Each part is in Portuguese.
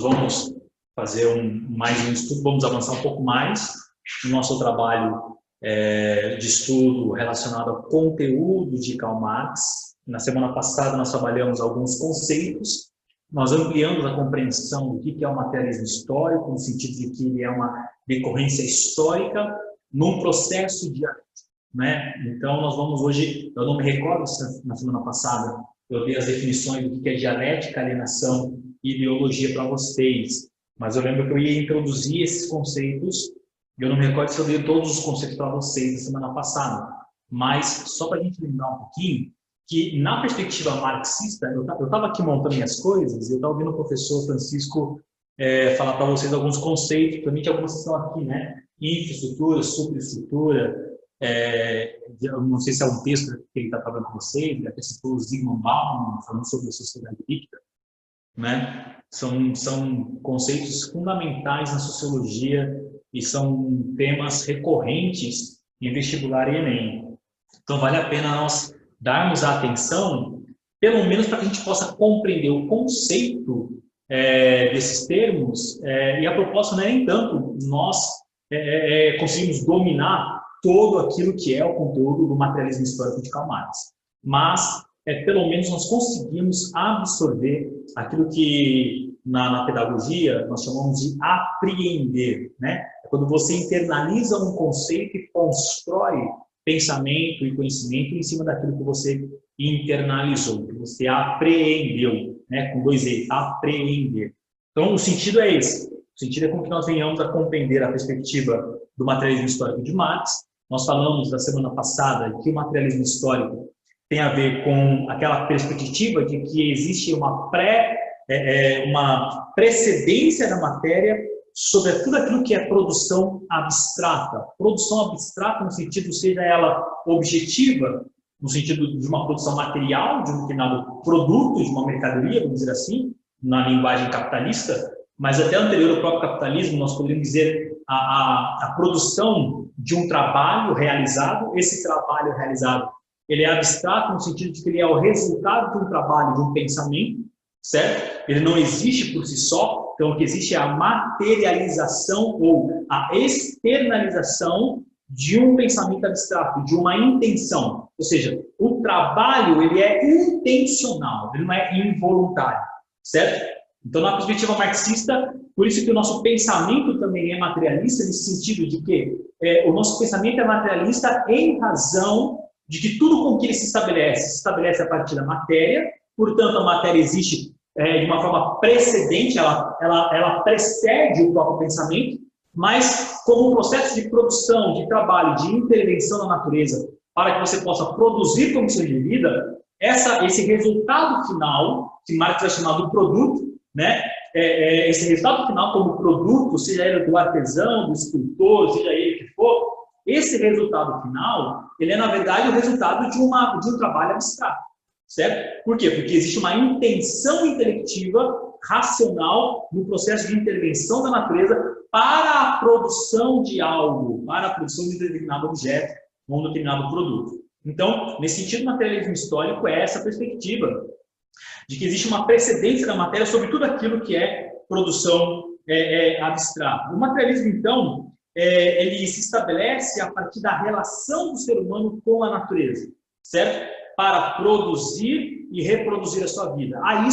vamos fazer mais um estudo, vamos avançar um pouco mais no nosso trabalho de estudo relacionado ao conteúdo de Karl Marx. Na semana passada nós trabalhamos alguns conceitos, nós ampliamos a compreensão do que é o materialismo histórico, no sentido de que ele é uma decorrência histórica num processo dialético, né? Então nós vamos hoje, eu não me recordo se na semana passada eu dei as definições do que é dialética, alienação e ideologia para vocês, mas eu lembro que eu ia introduzir esses conceitos, e eu não me recordo se eu dei todos os conceitos para vocês na semana passada, mas só para a gente lembrar um pouquinho, que na perspectiva marxista, eu estava aqui montando minhas coisas, e eu estava ouvindo o professor Francisco falar para vocês alguns conceitos, principalmente algumas que estão aqui, né? Infraestrutura, superestrutura, eu não sei se é um texto que ele está falando com vocês, ele até citou o Zygmunt Bauman, falando sobre a sociedade líquida, né? São conceitos fundamentais na sociologia e são temas recorrentes em vestibular e Enem. Então, vale a pena nós darmos a atenção, pelo menos para que a gente possa compreender o conceito desses termos, e a proposta não é nem tanto nós conseguimos dominar todo aquilo que é o conteúdo do materialismo histórico de Karl Marx, mas pelo menos nós conseguimos absorver aquilo que na pedagogia nós chamamos de apreender, né? É quando você internaliza um conceito e constrói pensamento e conhecimento em cima daquilo que você internalizou, que você apreendeu, né? Com dois E, apreender. Então, o sentido é esse. O sentido é com que nós venhamos a compreender a perspectiva do materialismo histórico de Marx. Nós falamos da semana passada que o materialismo histórico tem a ver com aquela perspectiva de que existe uma precedência da matéria sobre tudo aquilo que é produção abstrata. Produção abstrata no sentido, seja ela objetiva, no sentido de uma produção material, de um determinado produto, de uma mercadoria, vamos dizer assim, na linguagem capitalista, mas até anterior ao próprio capitalismo, nós poderíamos dizer a produção de um trabalho realizado. Esse trabalho realizado, ele é abstrato no sentido de que ele é o resultado de um trabalho, de um pensamento, certo? Ele não existe por si só, então o que existe é a materialização ou a externalização de um pensamento abstrato, de uma intenção. Ou seja, o trabalho, ele é intencional, ele não é involuntário, certo? Então, na perspectiva marxista, por isso que o nosso pensamento também é materialista, nesse sentido de que o nosso pensamento é materialista em razão de que tudo com que ele se estabelece a partir da matéria, portanto, a matéria existe de uma forma precedente, ela precede o próprio pensamento, mas como um processo de produção, de trabalho, de intervenção na natureza, para que você possa produzir condições de vida, esse resultado final, que Marx vai chamar do produto, né? Esse resultado final como produto, seja ele do artesão, do escultor, seja ele que for, esse resultado final, ele é, na verdade, o resultado de um trabalho abstrato, certo? Por quê? Porque existe uma intenção intelectiva, racional, no processo de intervenção da natureza para a produção de algo, para a produção de um determinado objeto ou um determinado produto. Então, nesse sentido, o materialismo histórico é essa perspectiva de que existe uma precedência da matéria sobre tudo aquilo que é produção abstrata. O materialismo, então, ele se estabelece a partir da relação do ser humano com a natureza, certo? Para produzir e reproduzir a sua vida. A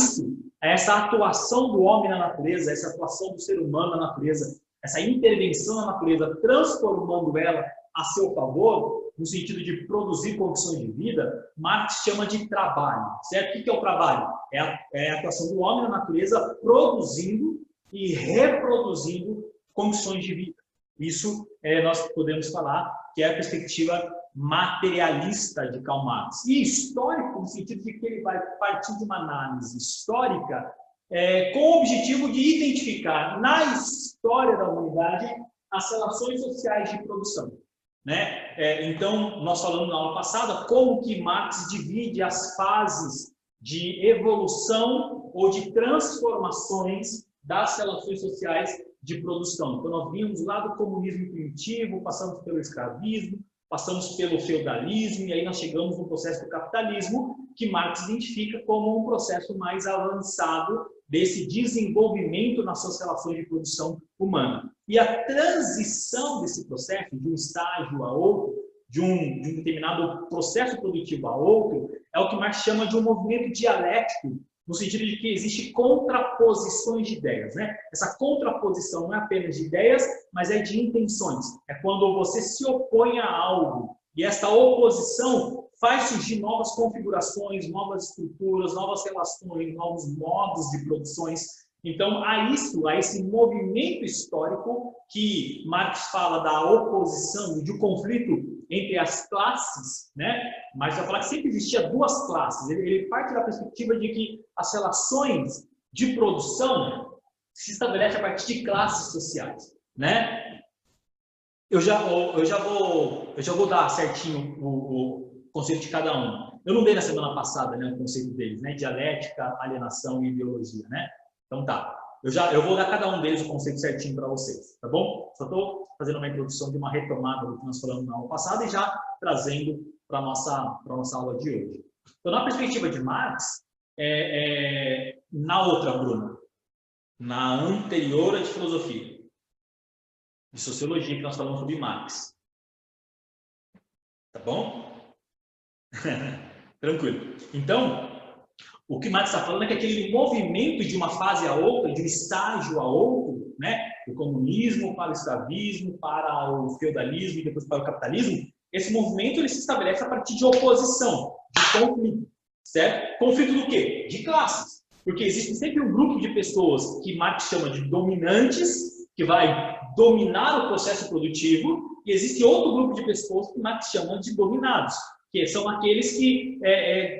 essa atuação do homem na natureza, essa atuação do ser humano na natureza, essa intervenção na natureza, transformando ela a seu favor, no sentido de produzir condições de vida, Marx chama de trabalho, certo? O que é o trabalho? É a atuação do homem na natureza produzindo e reproduzindo condições de vida. Isso nós podemos falar que é a perspectiva materialista de Karl Marx. E histórico, no sentido de que ele vai partir de uma análise histórica com o objetivo de identificar na história da humanidade as relações sociais de produção, né? Então, nós falamos na aula passada como que Marx divide as fases de evolução ou de transformações das relações sociais de produção. Então, nós vimos lá do comunismo primitivo, passamos pelo escravismo, passamos pelo feudalismo, e aí nós chegamos no processo do capitalismo, que Marx identifica como um processo mais avançado desse desenvolvimento nas suas relações de produção humana. E a transição desse processo, de um estágio a outro, de um determinado processo produtivo a outro, é o que Marx chama de um movimento dialético, no sentido de que existe contraposições de ideias, né? Essa contraposição não é apenas de ideias, mas é de intenções. É quando você se opõe a algo, e essa oposição faz surgir novas configurações, novas estruturas, novas relações, novos modos de produções. Então, a esse movimento histórico que Marx fala da oposição, de um conflito entre as classes, né? Marx vai falar que sempre existia duas classes. Ele parte da perspectiva de que as relações de produção se estabelecem a partir de classes sociais, né? Eu já vou dar certinho o conceito de cada um. Eu não dei na semana passada, né, o conceito deles, né? Dialética, alienação e ideologia, né? Então tá, eu vou dar cada um deles o conceito certinho para vocês, tá bom? Só estou fazendo uma introdução de uma retomada do que nós falamos na aula passada e já trazendo para a nossa aula de hoje. Então, na perspectiva de Marx, na outra, Bruna, na anterior de filosofia, de sociologia, que nós falamos sobre Marx. Tá bom? Tranquilo. Então, o que Marx está falando é que aquele movimento de uma fase a outra, de um estágio a outro, né, do comunismo para o escravismo, para o feudalismo e depois para o capitalismo, esse movimento ele se estabelece a partir de oposição, de conflito, certo? Conflito do quê? De classes. Porque existe sempre um grupo de pessoas que Marx chama de dominantes, que vai dominar o processo produtivo, e existe outro grupo de pessoas que Marx chama de dominados, que são aqueles que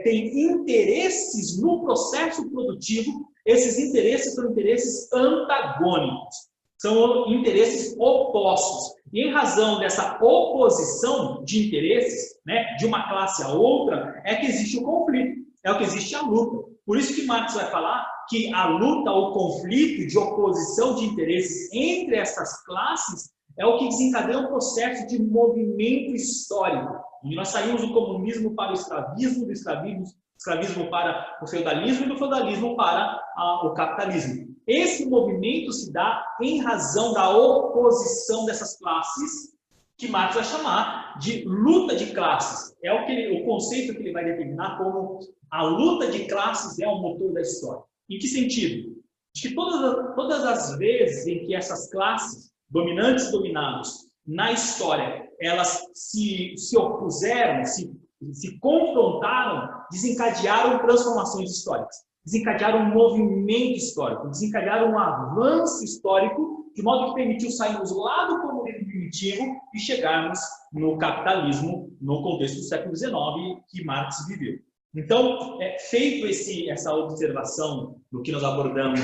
têm interesses no processo produtivo. Esses interesses são interesses antagônicos, são interesses opostos. E em razão dessa oposição de interesses, né, de uma classe a outra, é que existe o conflito, é o que existe a luta. Por isso que Marx vai falar que a luta, o conflito de oposição de interesses entre essas classes é o que desencadeia um processo de movimento histórico. E nós saímos do comunismo para o escravismo, do escravismo para o feudalismo e do feudalismo para o capitalismo. Esse movimento se dá em razão da oposição dessas classes, que Marx vai chamar de luta de classes. É o conceito que ele vai determinar como a luta de classes é o motor da história. Em que sentido? De que todas as vezes em que essas classes, dominantes e dominados, na história, elas se opuseram, se confrontaram, desencadearam transformações históricas, desencadearam um movimento histórico, desencadearam um avanço histórico, de modo que permitiu sairmos lá do comunismo primitivo e chegarmos no capitalismo no contexto do século XIX que Marx viveu. Então, feito essa observação do que nós abordamos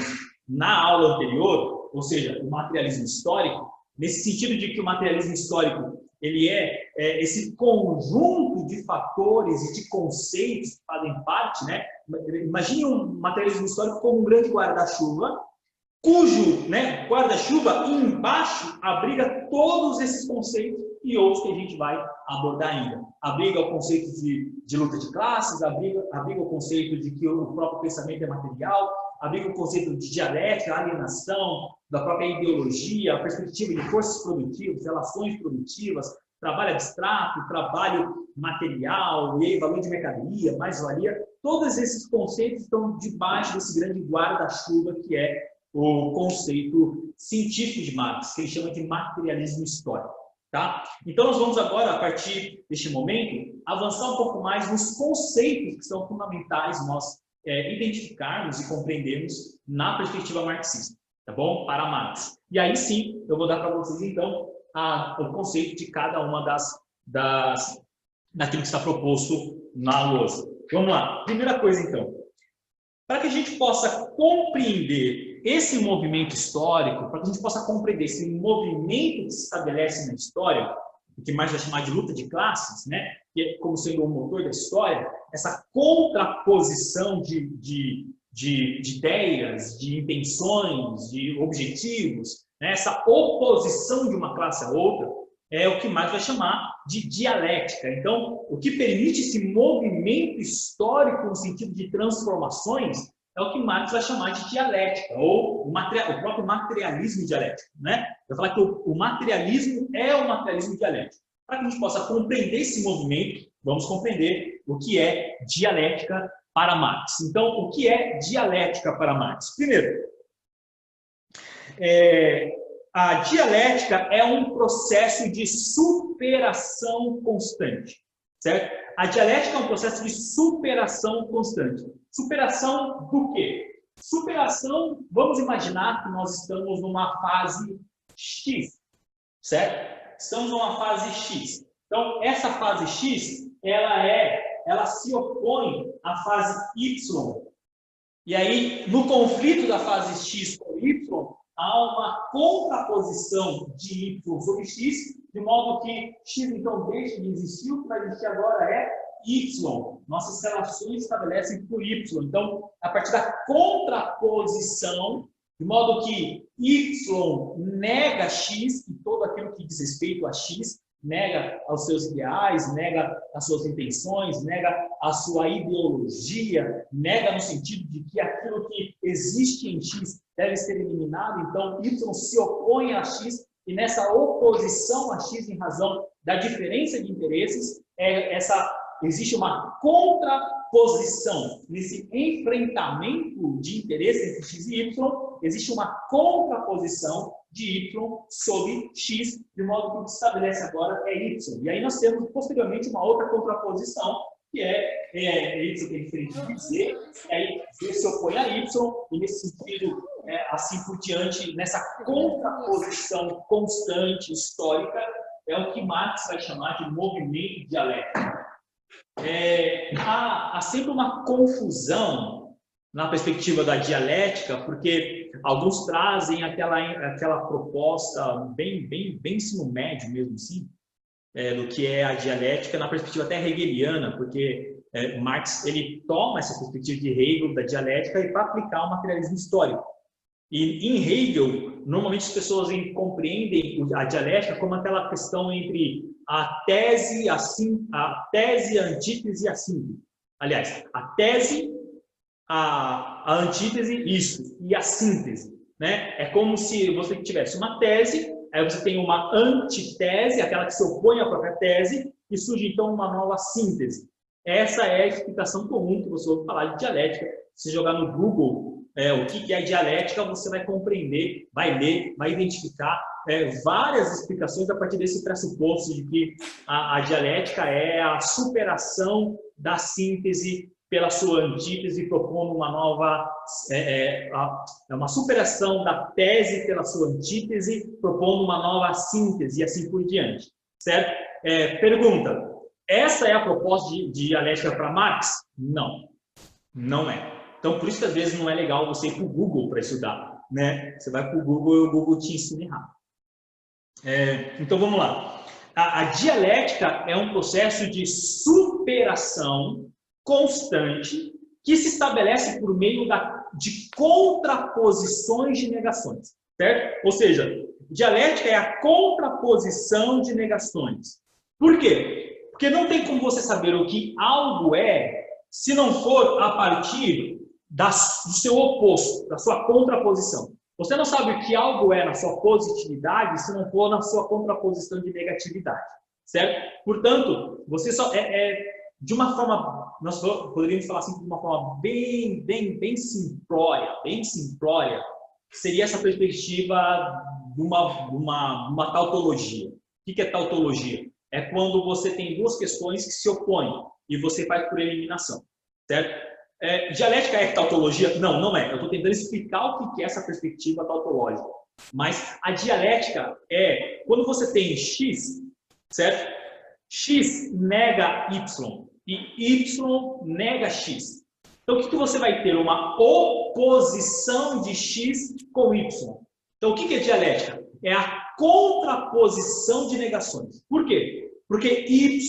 na aula anterior, ou seja, o materialismo histórico, nesse sentido de que o materialismo histórico ele é esse conjunto de fatores e de conceitos que fazem parte, né? Imagine um materialismo histórico como um grande guarda-chuva, cujo, né, guarda-chuva embaixo abriga todos esses conceitos e outros que a gente vai abordar ainda. Abriga o conceito de luta de classes, abriga o conceito de que o próprio pensamento é material, abriga o conceito de dialética, alienação, da própria ideologia, a perspectiva de forças produtivas, relações produtivas, trabalho abstrato, trabalho material, e aí, valor de mercadoria, mais-valia. Todos esses conceitos estão debaixo desse grande guarda-chuva que é o conceito científico de Marx, que ele chama de materialismo histórico. Tá? Então, nós vamos agora, a partir deste momento, avançar um pouco mais nos conceitos que são fundamentais nós identificarmos e compreendermos na perspectiva marxista, tá bom? Para Marx. E aí sim, eu vou dar para vocês, então, o conceito de cada uma daquilo que está proposto na lousa. Vamos lá. Primeira coisa, então. Para que a gente possa compreender esse movimento histórico, para que a gente possa compreender esse movimento que se estabelece na história, o que mais vai chamar de luta de classes, né? Que é como sendo o motor da história, essa contraposição de ideias, de intenções, de objetivos, né? Essa oposição de uma classe a outra, é o que mais vai chamar de dialética. Então, o que permite esse movimento histórico no sentido de transformações é o que Marx vai chamar de dialética, ou o próprio materialismo dialético, né? Vai falar que o materialismo é o materialismo dialético. Para que a gente possa compreender esse movimento, vamos compreender o que é dialética para Marx. Então, o que é dialética para Marx? Primeiro, a dialética é um processo de superação constante, certo? A dialética é um processo de superação constante. Superação do quê? Superação, vamos imaginar que nós estamos numa fase X, certo? Estamos numa fase X. Então, essa fase X, ela se opõe à fase Y. E aí, no conflito da fase X com Y, há uma contraposição de Y sobre X, de modo que X então deixa de existir, o que vai existir agora é Y. Nossas relações estabelecem por Y. Então, a partir da contraposição, de modo que Y nega X e todo aquilo que diz respeito a X, nega aos seus ideais, nega as suas intenções, nega a sua ideologia, nega no sentido de que aquilo que existe em X deve ser eliminado. Então, Y se opõe a X e nessa oposição a X em razão da diferença de interesses, existe uma contraposição. Nesse enfrentamento de interesses entre X e Y, existe uma contraposição de Y sobre X, de modo que o que se estabelece agora é Y. E aí nós temos, posteriormente, uma outra contraposição, que é Y que é diferente de Z, e aí Z se opõe a Y, e nesse sentido, assim por diante, nessa contraposição constante, histórica, é o que Marx vai chamar de movimento dialético. Há sempre uma confusão na perspectiva da dialética, porque alguns trazem aquela proposta bem ensino médio mesmo assim, do que é a dialética na perspectiva até hegeliana, porque Marx ele toma essa perspectiva de Hegel da dialética e para aplicar o materialismo histórico. E em Hegel, normalmente as pessoas compreendem a dialética como aquela questão entre a tese, a antítese e a síntese. Aliás, a tese, a antítese, isso, e a síntese, né? É como se você tivesse uma tese, aí você tem uma antitese, aquela que se opõe à própria tese, e surge então uma nova síntese. Essa é a explicação comum que você ouve falar de dialética. Se jogar no Google o que é dialética, você vai compreender, vai ler, vai identificar várias explicações a partir desse pressuposto de que a dialética é a superação da síntese pela sua antítese, propondo uma nova... uma superação da tese pela sua antítese, propondo uma nova síntese e assim por diante. Certo? Pergunta, essa é a proposta de dialética para Marx? Não, não é. Então, por isso que às vezes não é legal você ir para o Google para estudar, né? Você vai para o Google e o Google te ensina errado. Então, vamos lá. A dialética é um processo de superação constante que se estabelece por meio de contraposições de negações, certo? Ou seja, dialética é a contraposição de negações. Por quê? Porque não tem como você saber o que algo é se não for a partir do seu oposto, da sua contraposição. Você não sabe o que algo é na sua positividade se não for na sua contraposição de negatividade, certo? Portanto, você só de uma forma, nós poderíamos falar assim de uma forma bem simplória, seria essa perspectiva de uma tautologia. O que é tautologia? É quando você tem duas questões que se opõem e você faz por eliminação, certo? Dialética é tautologia? Não, não é. Eu estou tentando explicar o que é essa perspectiva tautológica. Mas a dialética é quando você tem X, certo? X nega Y e Y nega X. Então, o que você vai ter? Uma oposição de X com Y. Então, o que é dialética? É a contraposição de negações. Por quê? Porque Y,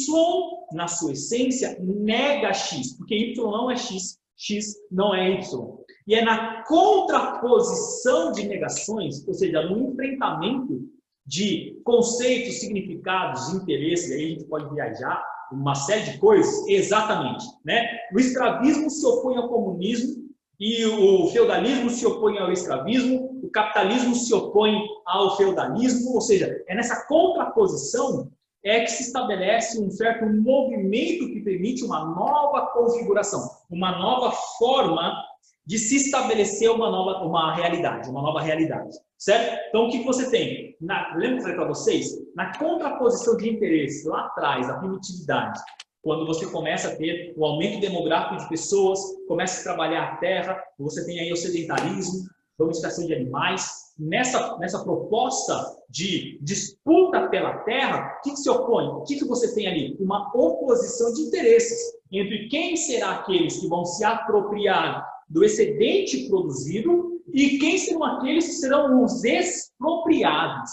na sua essência, nega X. Porque Y não é X. X não é Y. E é na contraposição de negações, ou seja, no enfrentamento de conceitos, significados, interesses, aí a gente pode viajar, uma série de coisas, exatamente. Né? O escravismo se opõe ao comunismo e o feudalismo se opõe ao escravismo, o capitalismo se opõe ao feudalismo, ou seja, é nessa contraposição que se estabelece um certo movimento que permite uma nova configuração, uma nova forma de se estabelecer uma realidade, uma nova realidade, certo? Então, o que você tem? Lembra que eu falei para vocês? Na contraposição de interesse, lá atrás, da primitividade, quando você começa a ter o aumento demográfico de pessoas, começa a trabalhar a terra, você tem aí o sedentarismo, domesticação de animais. Nessa proposta de disputa pela terra, o que se opõe? O que você tem ali? Uma oposição de interesses entre quem será aqueles que vão se apropriar do excedente produzido e quem serão aqueles que serão os expropriados.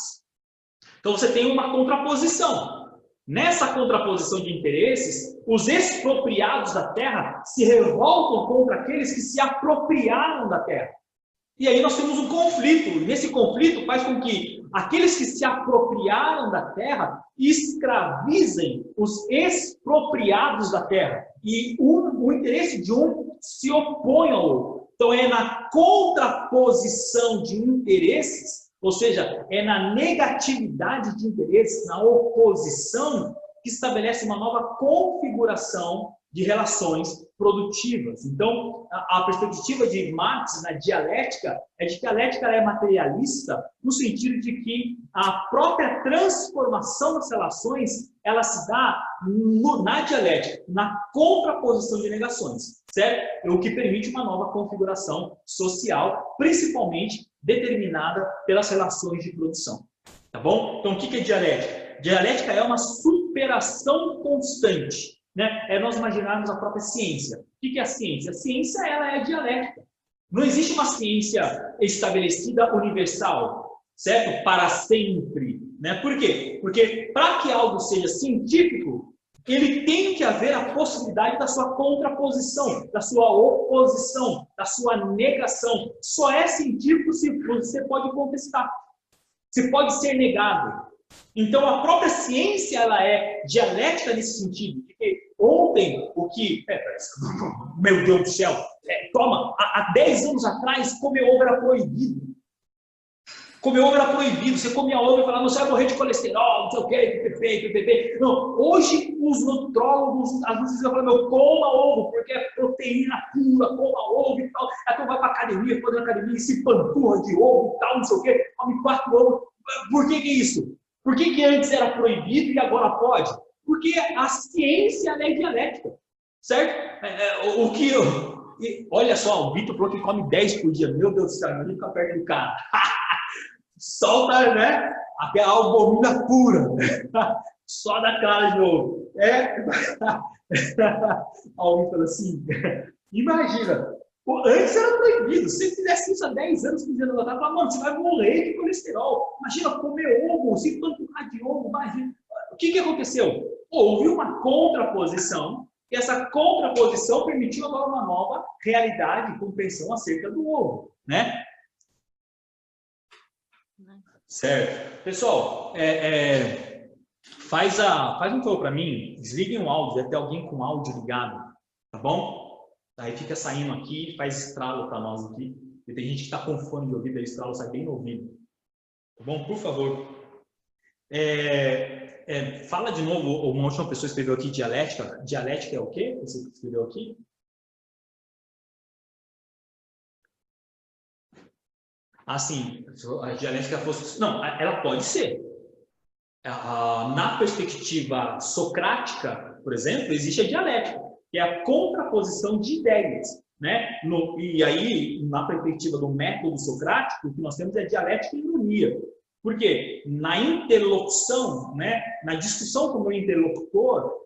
Então você tem uma contraposição. Nessa contraposição de interesses, os expropriados da terra se revoltam contra aqueles que se apropriaram da terra. E aí nós temos um conflito. E nesse conflito faz com que aqueles que se apropriaram da terra escravizem os expropriados da terra. E o interesse de um se opõe ao outro. Então é na contraposição de interesses, ou seja, é na negatividade de interesses, na oposição, que estabelece uma nova configuração de relações produtivas. Então, a perspectiva de Marx na dialética é de que a dialética é materialista no sentido de que a própria transformação das relações ela se dá na dialética, na contraposição de negações, certo? O que permite uma nova configuração social, principalmente determinada pelas relações de produção. Tá bom? Então, o que é dialética? Dialética é uma superação constante. Né? É nós imaginarmos a própria ciência. O que é a ciência? A ciência ela é dialética. Não existe uma ciência estabelecida universal, certo? Para sempre. Né? Por quê? Porque para que algo seja científico, ele tem que haver a possibilidade da sua contraposição, da sua oposição, da sua negação. Só é científico se você pode contestar. Se pode ser negado. Então, a própria ciência ela é dialética nesse sentido. Porque ontem, meu Deus do céu, há 10 anos atrás, comer ovo era proibido. Comer ovo era proibido. Você comia ovo e falava, você vai morrer de colesterol, não sei o quê, PPP. Não, hoje, os nutrólogos, as nutricionistas falam, coma ovo, porque é proteína pura, coma ovo e tal. Então vai para a academia, pode ir na academia e se panturra de ovo e tal, não sei o quê, come 4 ovos. Por que isso? Por que antes era proibido e agora pode? Porque a ciência é dialética, certo? Olha só, o Vitor falou que come 10 por dia. Meu Deus do céu, não fica perto do cara. Solta, né? Aquela albumina pura. Só da cara de novo. Alguém falou assim, imagina, antes era proibido. Se você fizesse isso há 10 anos, 15 anos atrás, falava, mano, você vai morrer de colesterol. Imagina comer ovo, se panturrar de ovo, imagina. O que aconteceu? Houve uma contraposição, e essa contraposição permitiu agora uma nova realidade, compreensão acerca do ovo, né? Certo. Pessoal, faz um favor para mim, desliguem o áudio, deve ter alguém com o áudio ligado, tá bom? Aí fica saindo aqui, faz estralo para nós aqui. E tem gente que está com fone de ouvido, aí o estralo sai bem no ouvido. Tá bom? Por favor. Fala de novo, uma última pessoa escreveu aqui dialética. Dialética é o quê? Você escreveu aqui? Assim, a dialética fosse... Não, ela pode ser. Na perspectiva socrática, por exemplo, existe a dialética, que é a contraposição de ideias, né? E aí, na perspectiva do método socrático, o que nós temos é dialética e ironia. Por quê? Na interlocução, né? Na discussão com o meu interlocutor,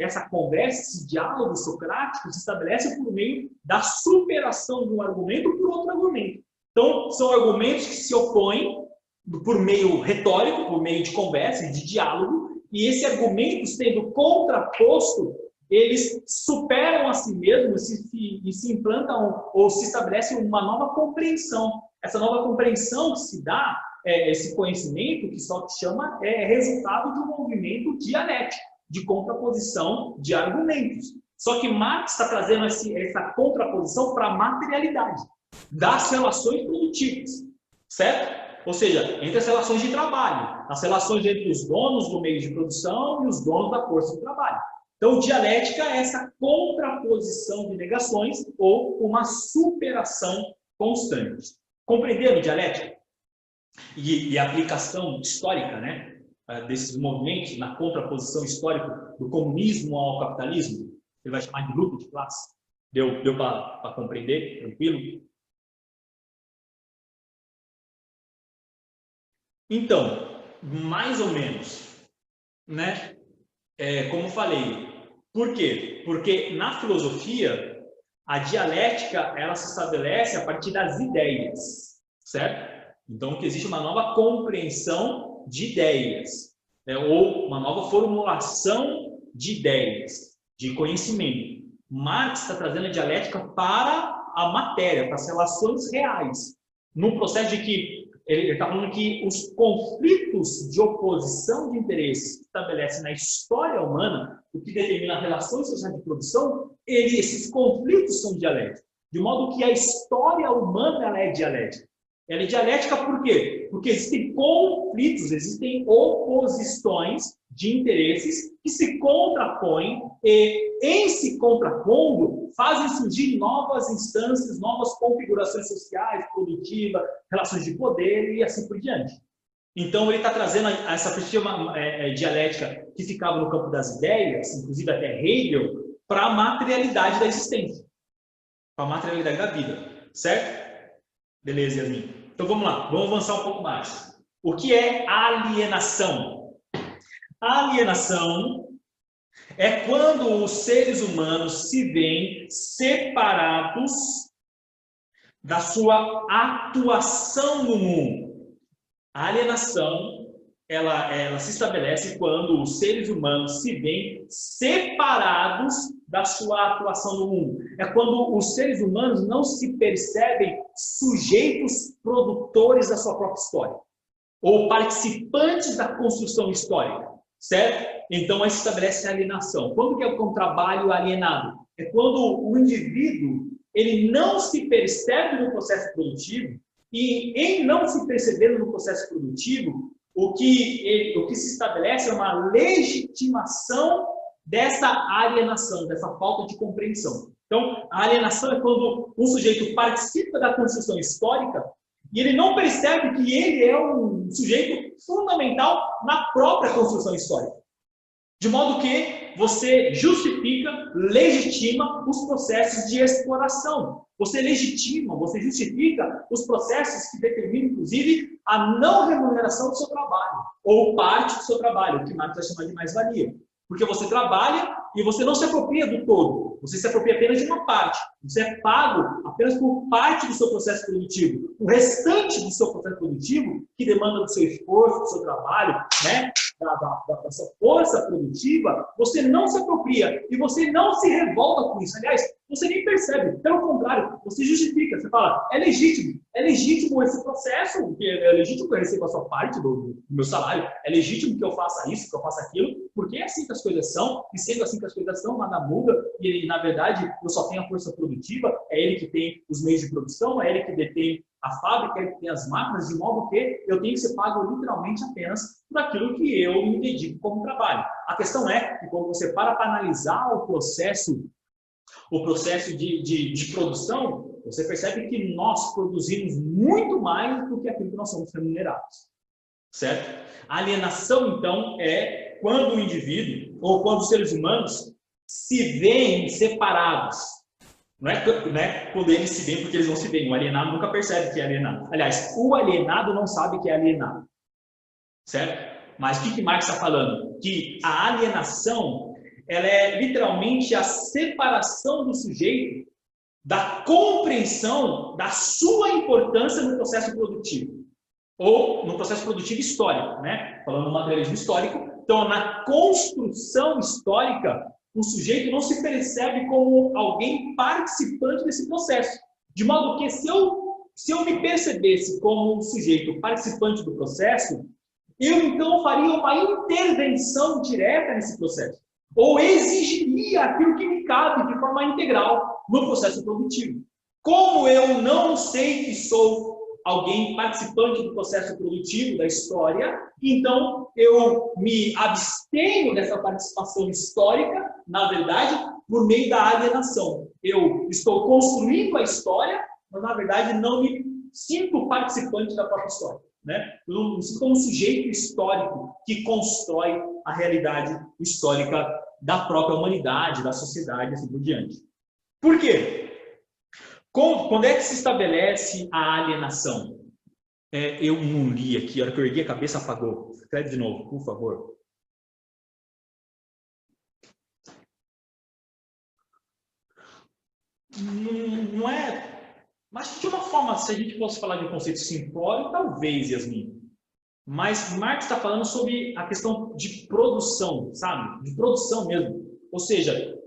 essa conversa, esse diálogo socrático se estabelece por meio da superação de um argumento por outro argumento. Então, são argumentos que se opõem por meio retórico, por meio de conversa e de diálogo, e esse argumento sendo contraposto, eles superam a si mesmos e se implantam ou se estabelece uma nova compreensão. Essa nova compreensão que se dá, esse conhecimento que só se chama, é resultado de um movimento dialético, de contraposição de argumentos. Só que Marx está trazendo essa contraposição para a materialidade das relações produtivas, certo? Ou seja, entre as relações de trabalho, as relações entre os donos do meio de produção e os donos da força de trabalho. Então, dialética é essa contraposição de negações ou uma superação constante. Compreendendo dialética? E a aplicação histórica, né, desses movimentos na contraposição histórica do comunismo ao capitalismo, ele vai chamar de luta de classe. Deu para compreender? Tranquilo? Então, mais ou menos, né? Como falei, por quê? Porque na filosofia, a dialética ela se estabelece a partir das ideias, certo? Então, que existe uma nova compreensão de ideias, né? Ou uma nova formulação de ideias, de conhecimento. Marx está trazendo a dialética para a matéria, para as relações reais, no processo de que ele está falando que os conflitos de oposição de interesses que estabelecem na história humana, o que determina as relações sociais de produção, esses conflitos são dialéticos. De modo que a história humana ela é dialética. Ela é dialética por quê? Porque existem conflitos, existem oposições de interesses que se contrapõem e, em se contrapondo, fazem surgir novas instâncias, novas configurações sociais, produtivas, relações de poder e assim por diante. Então, ele está trazendo essa perspectiva dialética que ficava no campo das ideias, inclusive até Hegel, para a materialidade da existência, para a materialidade da vida, certo? Beleza, Yasmin. Então, vamos lá, vamos avançar um pouco mais. O que é alienação? Alienação é quando os seres humanos se veem separados da sua atuação no mundo. A alienação, ela se estabelece quando os seres humanos se veem separados da sua atuação no mundo. É quando os seres humanos não se percebem sujeitos produtores da sua própria história, ou participantes da construção histórica, certo? Então, aí se estabelece a alienação. Quando que é um trabalho alienado? É quando o indivíduo ele não se percebe no processo produtivo e, em não se perceber no processo produtivo, o que se estabelece é uma legitimação dessa alienação, dessa falta de compreensão. Então, a alienação é quando um sujeito participa da construção histórica e ele não percebe que ele é um sujeito fundamental na própria construção histórica. De modo que você justifica, legitima os processos de exploração. Você legitima, você justifica os processos que determinam, inclusive, a não remuneração do seu trabalho, ou parte do seu trabalho, o que Marx vai chamar de mais-valia. Porque você trabalha e você não se apropria do todo, você se apropria apenas de uma parte. Você é pago apenas por parte do seu processo produtivo. O restante do seu processo produtivo, que demanda do seu esforço, do seu trabalho, né, da sua força produtiva, você não se apropria e você não se revolta com isso. Aliás, você nem percebe. Pelo contrário, você justifica. Você fala, é legítimo esse processo, porque é legítimo que eu receba a sua parte do meu salário, é legítimo que eu faça isso, que eu faça aquilo, porque é assim que as coisas são, e sendo assim que as coisas são, nada muda, e na verdade eu só tenho a força produtiva, é ele que tem os meios de produção, é ele que detém a fábrica, é ele que tem as máquinas, de modo que eu tenho que ser pago literalmente apenas por aquilo que eu me dedico como trabalho. A questão é que quando você para analisar o processo de produção, você percebe que nós produzimos muito mais do que aquilo que nós somos remunerados, certo? A alienação, então, é quando o indivíduo, ou quando os seres humanos se veem separados. Não é quando eles se veem porque eles não se veem. O alienado nunca percebe que é alienado. Aliás, o alienado não sabe que é alienado, certo? Mas o que Marx está falando? Que a alienação ela é literalmente a separação do sujeito da compreensão da sua importância no processo produtivo, ou no processo produtivo histórico, né? Falando do materialismo histórico. Então, na construção histórica, o sujeito não se percebe como alguém participante desse processo. De modo que, se eu me percebesse como um sujeito participante do processo, eu então faria uma intervenção direta nesse processo. ou exigiria aquilo que me cabe de forma integral no processo produtivo. Como eu não sei que sou alguém participante do processo produtivo da história, então eu me abstenho dessa participação histórica, na verdade, por meio da alienação. Eu estou construindo a história, mas na verdade não me sinto participante da própria história, né? Eu não me sinto como sujeito histórico que constrói a realidade histórica da própria humanidade, da sociedade, assim por diante. Por quê? Quando é que se estabelece a alienação? Eu não li aqui, a hora que eu ergui a cabeça apagou. Escreve de novo, por favor. Não é... Acho que de uma forma, se a gente fosse falar de um conceito simplório, talvez, Yasmin. Mas Marx está falando sobre a questão de produção, sabe? De produção mesmo. Ou seja,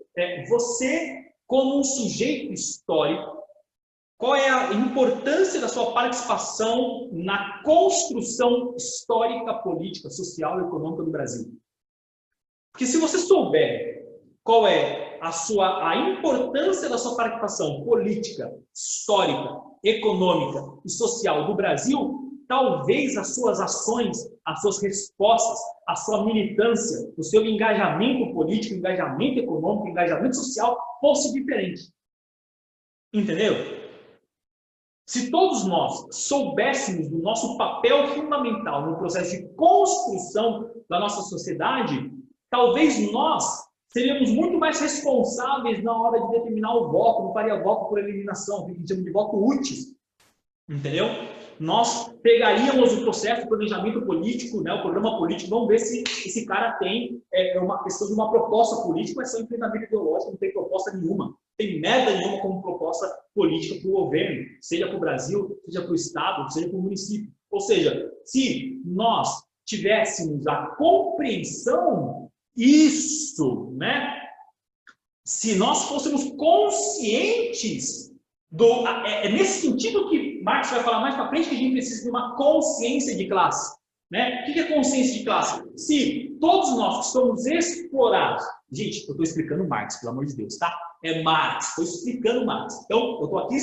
você, como um sujeito histórico, qual é a importância da sua participação na construção histórica, política, social e econômica do Brasil? Porque se você souber qual é a importância da sua participação política, histórica, econômica e social do Brasil, talvez as suas ações, as suas respostas, a sua militância, o seu engajamento político, engajamento econômico, engajamento social fosse diferente. Entendeu? Se todos nós soubéssemos do nosso papel fundamental no processo de construção da nossa sociedade, talvez nós seríamos muito mais responsáveis na hora de determinar o voto, não faria voto por eliminação, que a gente chama de voto útil. Entendeu? Nós pegaríamos o processo de planejamento político, né, o programa político, vamos ver se esse cara tem uma questão de uma proposta política, mas só enfrentamento ideológico, não tem proposta nenhuma. Tem merda nenhuma como proposta política para o governo, seja para o Brasil, seja para o Estado, seja para o município. Ou seja, se nós tivéssemos a compreensão, isso, né? Se nós fôssemos conscientes é nesse sentido que Marx vai falar mais para frente, que a gente precisa de uma consciência de classe. Né? O que é consciência de classe? Se todos nós que somos explorados... Gente, eu estou explicando Marx, pelo amor de Deus, tá? É Marx, estou explicando Marx. Então, eu estou aqui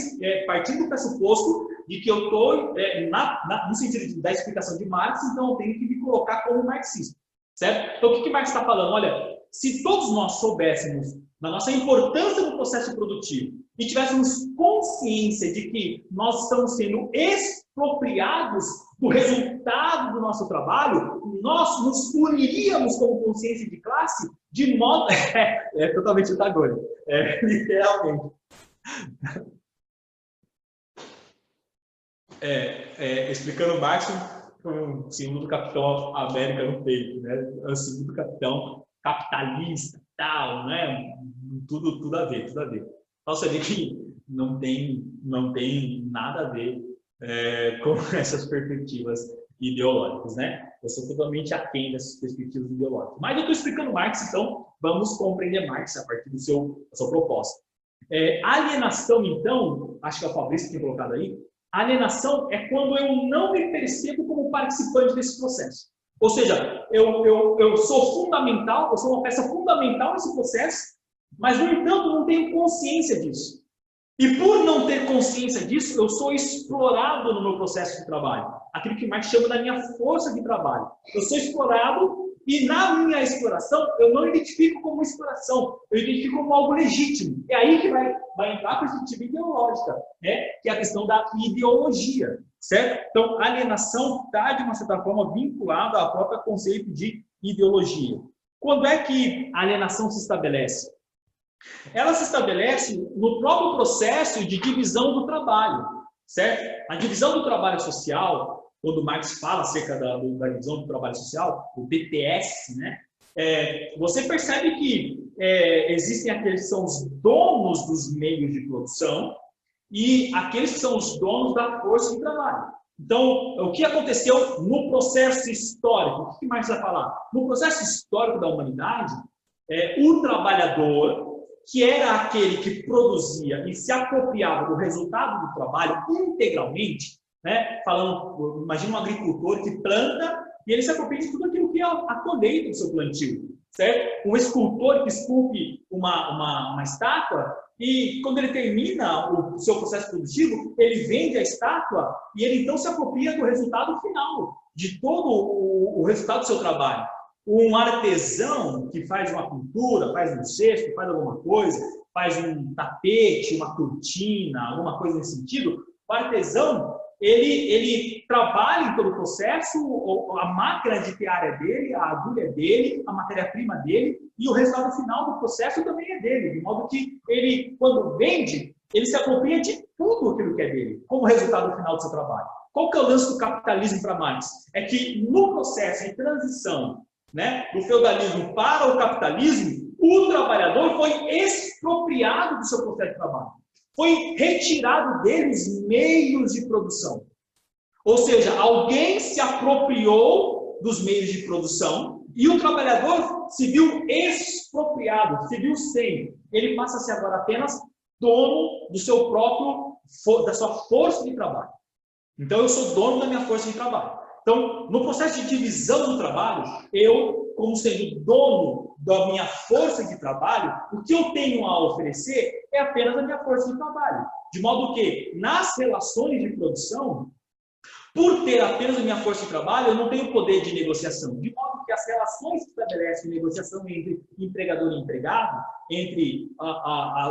partindo do pressuposto de que eu estou no sentido da explicação de Marx, então eu tenho que me colocar como marxista. Certo? Então, o que Marx está falando? Olha, se todos nós soubéssemos da nossa importância no processo produtivo e tivéssemos consciência de que nós estamos sendo expropriados do resultado do nosso trabalho, nós nos uniríamos como consciência de classe de modo... É totalmente antagônico. Literalmente. Explicando Marx, o símbolo do Capitão América no peito, né? O símbolo do Capitão capitalista, tal, né? Tudo a ver, tudo a ver. Então, você vê que não tem nada a ver com essas perspectivas ideológicas, né? Eu sou totalmente aquém dessas perspectivas ideológicas. Mas eu estou explicando Marx, então vamos compreender Marx a partir da sua proposta. Alienação, então, acho que é o Fabrício que tem colocado aí, alienação é quando eu não me percebo como participante desse processo. Ou seja, eu sou fundamental, eu sou uma peça fundamental nesse processo, mas, no entanto, não tenho consciência disso. E por não ter consciência disso, eu sou explorado no meu processo de trabalho. Aquilo que Marx chama da minha força de trabalho. Eu sou explorado e, na minha exploração, eu não identifico como exploração, eu identifico como algo legítimo. É aí que vai entrar a perspectiva ideológica, né? Que é a questão da ideologia. Certo? Então, a alienação está, de uma certa forma, vinculada ao próprio conceito de ideologia. Quando é que a alienação se estabelece? Ela se estabelece no próprio processo de divisão do trabalho, certo? A divisão do trabalho social, quando Marx fala acerca da divisão do trabalho social, o BTS, né? Você percebe que existem aqueles que são os donos dos meios de produção e aqueles que são os donos da força de trabalho. Então, o que aconteceu no processo histórico? O que Marx vai falar? No processo histórico da humanidade, o trabalhador, que era aquele que produzia e se apropriava do resultado do trabalho integralmente, né? Falando, imagina um agricultor que planta e ele se apropria de tudo aquilo que é a colheita do seu plantio. certo? Um escultor que esculpe uma estátua e quando ele termina o seu processo produtivo, ele vende a estátua e ele então se apropria do resultado final, de todo o resultado do seu trabalho. Um artesão que faz uma pintura, faz um cesto, faz alguma coisa, faz um tapete, uma cortina, alguma coisa nesse sentido, o artesão, ele trabalha em todo o processo, a máquina de tear é dele, a agulha é dele, a matéria-prima é dele, e o resultado final do processo também é dele, de modo que ele, quando vende, ele se apropria de tudo aquilo que é dele, como resultado final do seu trabalho. Qual que é o lance do capitalismo para Marx? É que no processo de transição, né, do feudalismo para o capitalismo, o trabalhador foi expropriado do seu processo de trabalho. Foi retirado dele os meios de produção. Ou seja, alguém se apropriou dos meios de produção e o trabalhador se viu expropriado, se viu sem. Ele passa a ser agora apenas dono do seu próprio, da sua força de trabalho. Então, eu sou dono da minha força de trabalho. Então, no processo de divisão do trabalho, eu, como sendo dono da minha força de trabalho, o que eu tenho a oferecer é apenas a minha força de trabalho. De modo que, nas relações de produção, por ter apenas a minha força de trabalho, eu não tenho poder de negociação. De modo que as relações que estabelecem negociação entre empregador e empregado, entre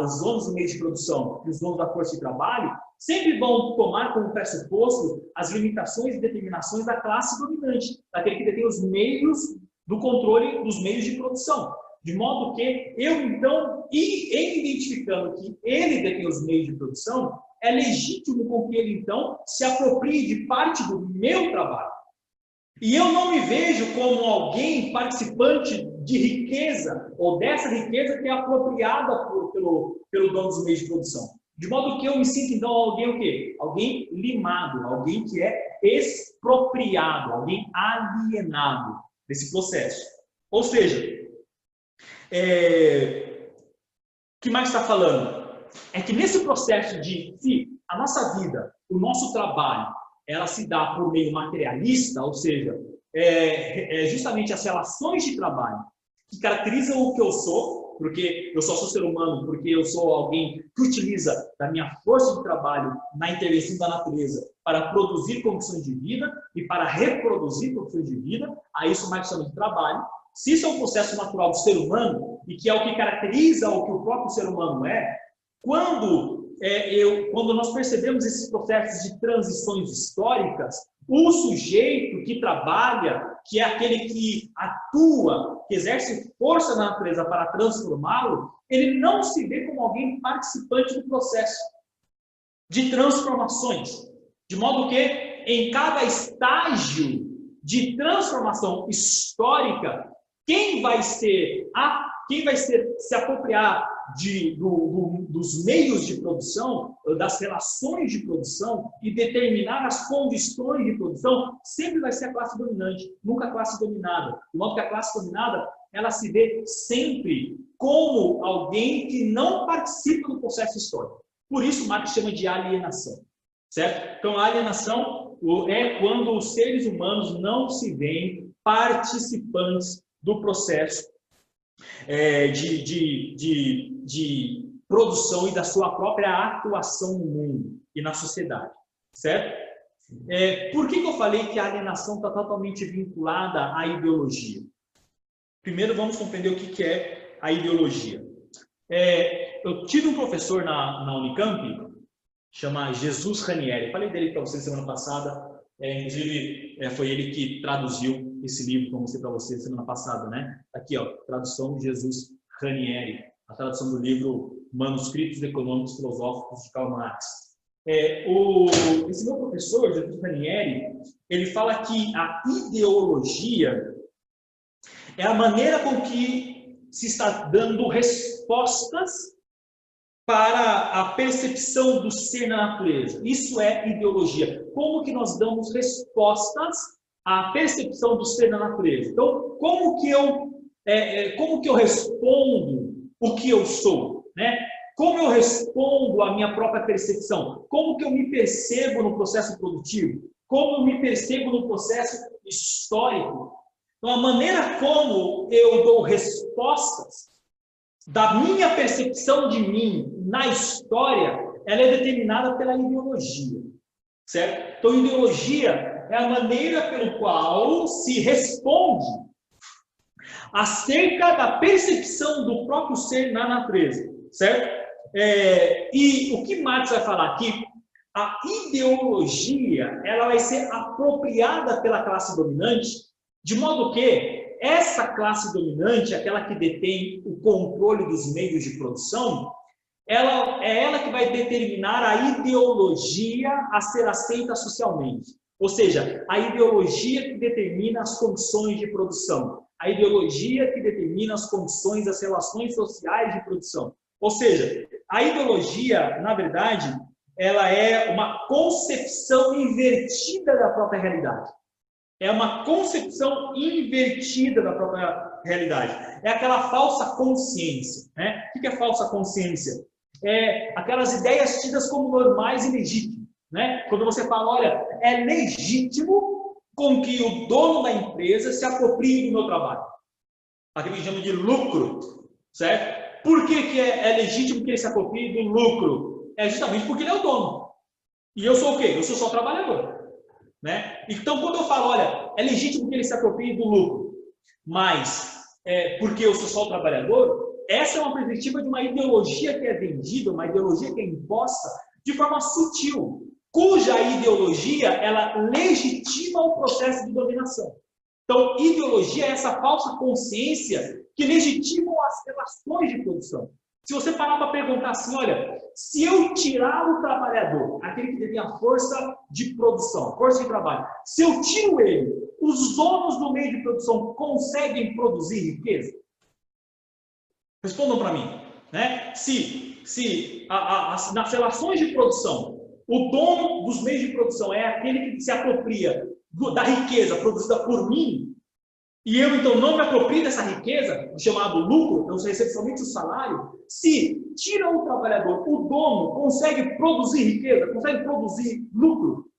os donos do meio de produção e os donos da força de trabalho, sempre vão tomar como pressuposto as limitações e determinações da classe dominante, daquele que detém os meios do controle dos meios de produção. De modo que eu, então, em identificando que ele detém os meios de produção, é legítimo com que ele, então, se aproprie de parte do meu trabalho. E eu não me vejo como alguém participante de riqueza, ou dessa riqueza que é apropriada pelo dono dos meios de produção. De modo que eu me sinto, então, alguém o quê? Alguém limado, alguém que é expropriado, alguém alienado desse processo. Ou seja, o que mais está falando? É que nesse processo de se a nossa vida, o nosso trabalho, ela se dá por meio materialista, ou seja, justamente as relações de trabalho que caracterizam o que eu sou, porque eu só sou ser humano, porque eu sou alguém que utiliza da minha força de trabalho na intervenção da natureza para produzir condições de vida e para reproduzir condições de vida, a isso mais chama de trabalho. Se isso é um processo natural do ser humano, e que é o que caracteriza o que o próprio ser humano é, quando nós percebemos esses processos de transições históricas, o sujeito que trabalha, que é aquele que atua, que exerce força na natureza para transformá-lo, ele não se vê como alguém participante do processo de transformações. De modo que, em cada estágio de transformação histórica, quem vai se apropriar dos meios de produção, das relações de produção e determinar as condições de produção, sempre vai ser a classe dominante, nunca a classe dominada. De modo que a classe dominada, ela se vê sempre como alguém que não participa do processo histórico. Por isso, Marx chama de alienação, certo? Então, a alienação é quando os seres humanos não se veem participantes do processo de produção e da sua própria atuação no mundo e na sociedade, certo? Por que eu falei que a alienação está totalmente vinculada à ideologia? Primeiro, vamos compreender o que é a ideologia. Eu tive um professor na Unicamp, chama Jesus Ranieri. Falei dele para vocês semana passada. Inclusive, foi ele que traduziu esse livro que eu mostrei para vocês semana passada, né? Aqui, ó, tradução de Jesus Ranieri, a tradução do livro Manuscritos Econômicos Filosóficos de Karl Marx. Esse meu professor, Jesus Ranieri, ele fala que a ideologia é a maneira com que se está dando respostas para a percepção do ser na natureza. Isso é ideologia. Como que nós damos respostas à percepção do ser na natureza? Então, como que eu respondo o que eu sou, né? Como eu respondo à minha própria percepção? Como que eu me percebo no processo produtivo? Como eu me percebo no processo histórico? Então, a maneira como eu dou respostas da minha percepção de mim na história, ela é determinada pela ideologia, certo? Então, ideologia é a maneira pelo qual se responde acerca da percepção do próprio ser na natureza, certo? E o que Marx vai falar aqui, a ideologia, ela vai ser apropriada pela classe dominante, de modo que essa classe dominante, aquela que detém o controle dos meios de produção, ela que vai determinar a ideologia a ser aceita socialmente. Ou seja, a ideologia que determina as condições de produção, a ideologia que determina as condições das relações sociais de produção. Ou seja, a ideologia, na verdade, ela é uma concepção invertida da própria realidade. É uma concepção invertida da própria realidade. É aquela falsa consciência, né? O que é falsa consciência? É aquelas ideias tidas como normais e legítimas, né? Quando você fala, olha, é legítimo com que o dono da empresa se aproprie do meu trabalho. Aquilo que a gente chama de lucro, certo? Por que é legítimo que ele se aproprie do lucro? É justamente porque ele é o dono. E eu sou o quê? Eu sou só trabalhador. Né? Então, quando eu falo, olha, é legítimo que ele se aproprie do lucro, mas porque eu sou só o trabalhador, essa é uma perspectiva de uma ideologia que é vendida, uma ideologia que é imposta de forma sutil, cuja ideologia, ela legitima o processo de dominação. Então, ideologia é essa falsa consciência que legitima as relações de produção. Se você parar para perguntar assim, olha, se eu tirar o trabalhador, aquele que tem a força de produção, força de trabalho, se eu tiro ele, os donos do meio de produção conseguem produzir riqueza? Respondam para mim. Né? Nas relações de produção, o dono dos meios de produção é aquele que se apropria da riqueza produzida por mim, e eu, então, não me aproprio dessa riqueza, chamado lucro, eu recebo somente o salário, se tira o trabalhador, o dono consegue produzir riqueza, consegue produzir lucro?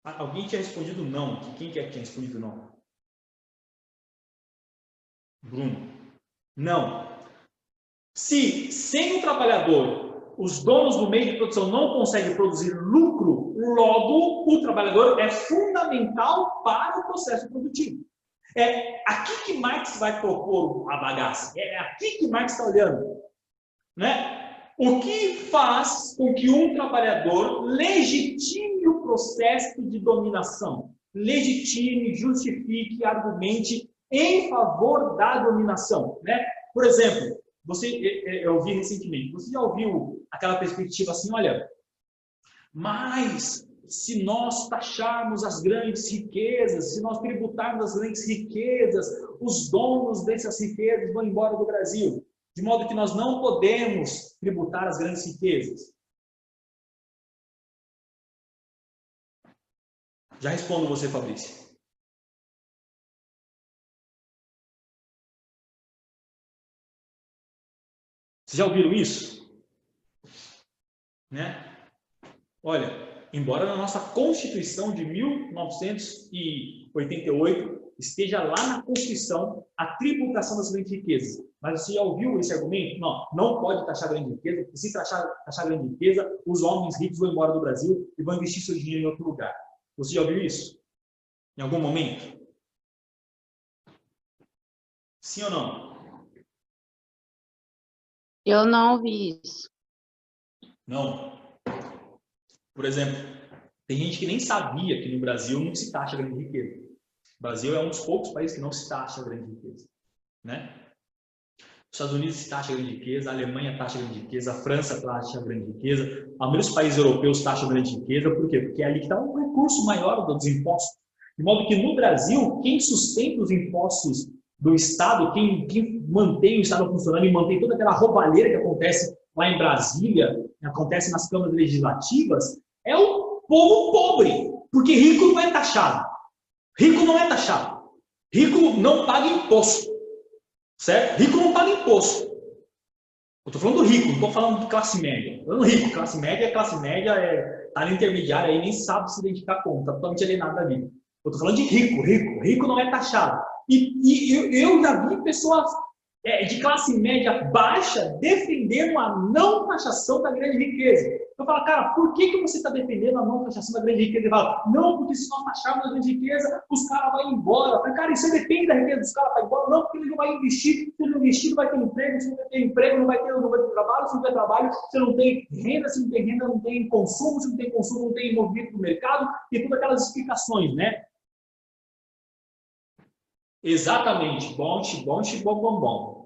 Alguém tinha respondido não. Quem que tinha respondido não? Bruno. Não. Se sem o trabalhador, os donos do meio de produção não conseguem produzir lucro, logo o trabalhador é fundamental para o processo produtivo. É aqui que Marx vai propor a bagaça. É aqui que Marx está olhando. Né? O que faz com que um trabalhador legitime o processo de dominação? Legitime, justifique, argumente em favor da dominação. Né? Por exemplo, eu ouvi recentemente, você já ouviu aquela perspectiva assim, olha, mas se nós taxarmos as grandes riquezas, se nós tributarmos as grandes riquezas, os donos dessas riquezas vão embora do Brasil, de modo que nós não podemos tributar as grandes riquezas. Já respondo você, Fabrício. Vocês já ouviram isso? Né? Olha, embora na nossa Constituição de 1988 esteja lá na Constituição a tributação das grandes riquezas, mas você já ouviu esse argumento? Não pode taxar grande riqueza, porque se taxar grande riqueza, os homens ricos vão embora do Brasil e vão investir seu dinheiro em outro lugar. Você já ouviu isso? Em algum momento? Sim ou não? Eu não ouvi isso. Não. Por exemplo, tem gente que nem sabia que no Brasil não se taxa grande riqueza. O Brasil é um dos poucos países que não se taxa grande riqueza. Né? Os Estados Unidos se taxa grande riqueza, a Alemanha taxa grande riqueza, a França taxa grande riqueza, a maioria dos países europeus taxam grande riqueza. Por quê? Porque é ali que está um recurso maior dos impostos. De modo que no Brasil, quem sustenta os impostos do Estado, quem mantém o Estado funcionando e mantém toda aquela roubalheira que acontece lá em Brasília, que acontece nas câmaras legislativas, é o povo pobre. Porque rico não é taxado. Rico não é taxado. Rico não paga imposto. Certo? Rico não paga imposto. Eu estou falando do rico, não estou falando de classe média. Estou falando rico. Classe média está na intermediária aí, nem sabe se identificar como, está totalmente alienado da vida. Eu estou falando de rico, rico. Rico não é taxado. E eu já vi pessoas de classe média baixa defendendo a não taxação da grande riqueza. Eu falo, cara, por que você está defendendo a não taxação da grande riqueza? Ele fala, não, porque se nós taxarmos a grande riqueza, os caras vão embora. Eu falo, cara, isso depende da riqueza dos caras, vai embora. Não, porque ele não vai investir. Se ele não investir, não vai ter emprego. Se não vai ter emprego, não vai ter trabalho. Se não tiver trabalho, se não tem renda. Se não tem renda, não tem consumo. Se não tem consumo, não tem movimento no mercado. E todas aquelas explicações, né? Exatamente, bom,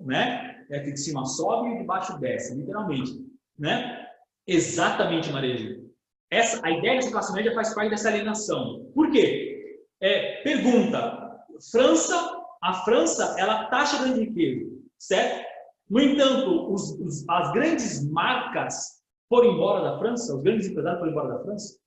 né? É que de cima sobe e de baixo desce, literalmente, né? Exatamente, Maria. A ideia dessa classe média faz parte dessa alienação. Por quê? Pergunta, a França, ela taxa a grande riqueza, certo? No entanto, as grandes marcas foram embora da França, os grandes empresários foram embora da França,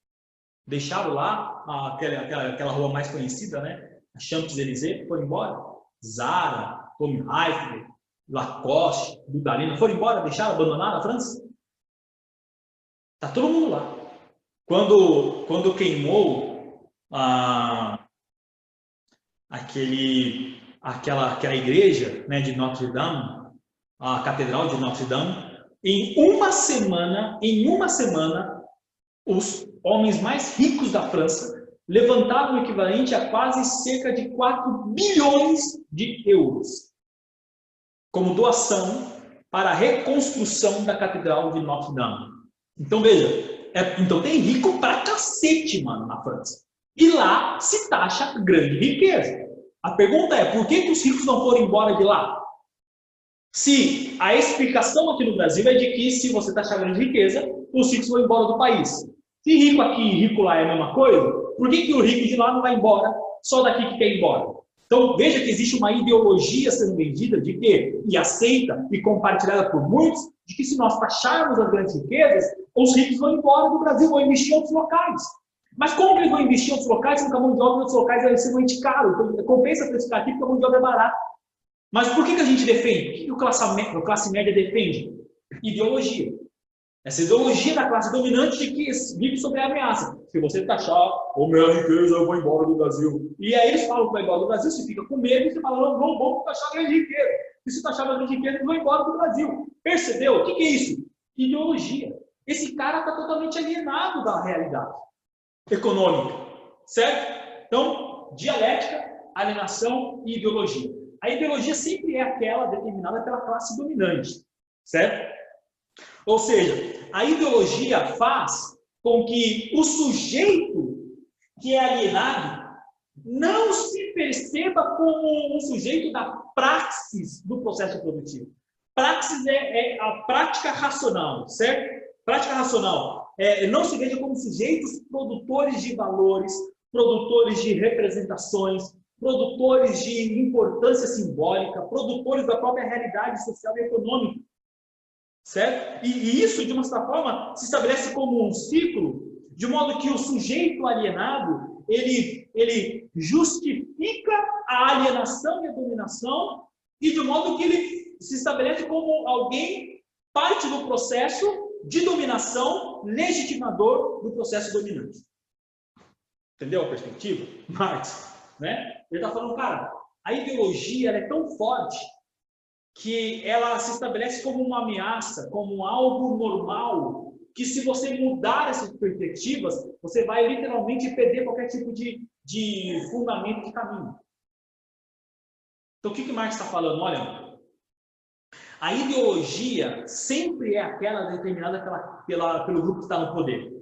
deixaram lá aquela rua mais conhecida, né? A Champs-Élysées, foram embora. Zara, Tommy Hilfiger, Lacoste, Budalina, foram embora, deixaram, abandonaram a França? Tá todo mundo lá. Quando queimou aquela igreja, né, de Notre Dame, a Catedral de Notre Dame, em uma semana, os homens mais ricos da França levantaram o equivalente a quase cerca de 4 bilhões de euros como doação para a reconstrução da Catedral de Notre Dame. Então, veja, então tem rico pra cacete, mano, na França. E lá se taxa grande riqueza. A pergunta é, por que os ricos não foram embora de lá? Se a explicação aqui no Brasil é de que se você taxar grande riqueza, os ricos vão embora do país. Se rico aqui e rico lá é a mesma coisa, por que o rico de lá não vai embora, só daqui que quer ir embora? Então, veja que existe uma ideologia sendo vendida de que, e aceita e compartilhada por muitos, de que se nós taxarmos as grandes riquezas, os ricos vão embora do Brasil, vão investir em outros locais. Mas como que eles vão investir em outros locais, se a mão de obra em outros locais é extremamente caro? Então, compensa para ficar aqui porque a mão de obra é barata. Mas por que a gente defende? O que a classe média defende? Ideologia. Essa ideologia da classe dominante de que vive sobre a ameaça. Se você taxar a minha riqueza, eu vou embora do Brasil. E aí eles falam que vai embora do Brasil, você fica com medo e você fala, não, vamos taxar a grande riqueza. E se taxar a grande riqueza, eles vão embora do Brasil. Percebeu? O que é isso? Ideologia. Esse cara está totalmente alienado da realidade econômica. Certo? Então, dialética, alienação e ideologia. A ideologia sempre é aquela determinada pela classe dominante. Certo? Ou seja, a ideologia faz com que o sujeito que é alienado não se perceba como um sujeito da praxis do processo produtivo. Praxis é a prática racional, certo? Prática racional. Não se veja como sujeitos produtores de valores, produtores de representações, produtores de importância simbólica, produtores da própria realidade social e econômica. Certo? E isso, de uma certa forma, se estabelece como um ciclo, de modo que o sujeito alienado, ele justifica a alienação e a dominação, e de modo que ele se estabelece como alguém, parte do processo de dominação, legitimador do processo dominante. Entendeu a perspectiva? Marx, né? Ele está falando, cara, a ideologia ela é tão forte que ela se estabelece como uma ameaça, como algo normal, que se você mudar essas perspectivas, você vai literalmente perder qualquer tipo de fundamento de caminho. Então, o que Marx está falando? Olha, a ideologia sempre é aquela determinada pelo grupo que está no poder.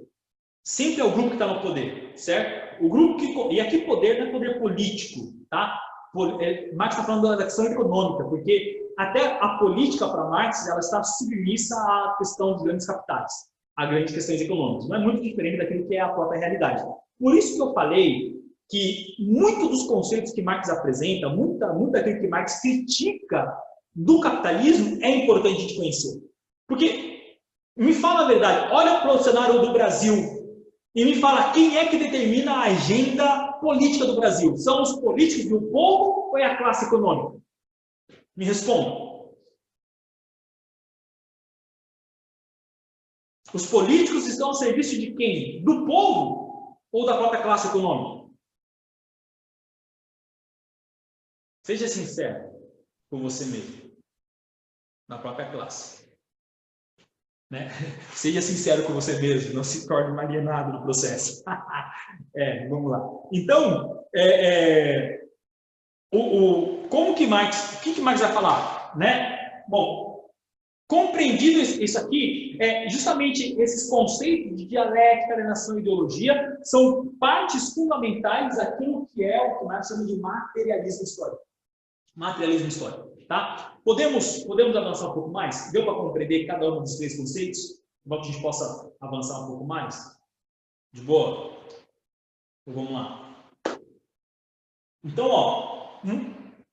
Sempre é o grupo que está no poder, certo? O grupo que... E aqui poder não é poder político, tá? Marx está falando da questão econômica, porque até a política para Marx ela está submissa à questão dos grandes capitais, a grandes questões econômicas. Não é muito diferente daquilo que é a própria realidade. Por isso que eu falei que muito dos conceitos que Marx apresenta, muito daquilo que Marx critica do capitalismo é importante a gente conhecer. Porque, me fala a verdade, olha para o cenário do Brasil e me fala quem é que determina a agenda política do Brasil. São os políticos do povo ou é a classe econômica? Me responda. Os políticos estão a serviço de quem? Do povo ou da própria classe econômica? Seja sincero com você mesmo, na própria classe. Né? Seja sincero com você mesmo, não se torne um alienado no processo. Vamos lá. Então, como que Marx, o que Marx vai falar? Né? Bom, compreendido isso aqui, justamente esses conceitos de dialética, alienação e ideologia são partes fundamentais daquilo que é o que Marx chama de materialismo histórico. Materialismo histórico, tá? Podemos avançar um pouco mais? Deu para compreender cada um dos três conceitos? Para que a gente possa avançar um pouco mais? De boa? Então, vamos lá. Então,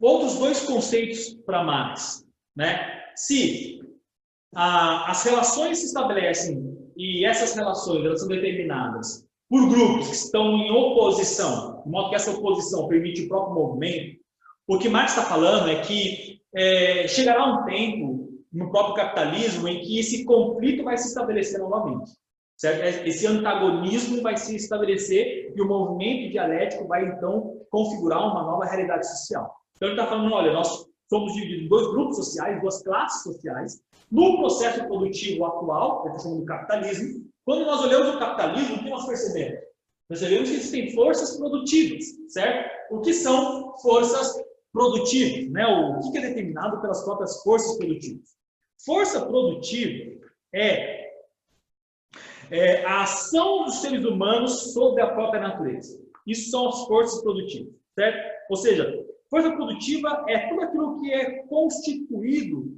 outros dois conceitos para Marx, né? Se as relações se estabelecem e essas relações elas são determinadas por grupos que estão em oposição, de modo que essa oposição permite o próprio movimento, o que Marx está falando é que chegará um tempo no próprio capitalismo em que esse conflito vai se estabelecer novamente. Certo? Esse antagonismo vai se estabelecer e o movimento dialético vai, então, configurar uma nova realidade social. Então, ele está falando, olha, nós somos divididos em dois grupos sociais, duas classes sociais, no processo produtivo atual, que a gente chama de capitalismo. Quando nós olhamos o capitalismo, o que nós percebemos? Percebemos que existem forças produtivas, certo? O que são forças produtivas? Né? O que é determinado pelas próprias forças produtivas? Força produtiva é a ação dos seres humanos sobre a própria natureza. Isso são as forças produtivas, certo? Ou seja, força produtiva é tudo aquilo que é constituído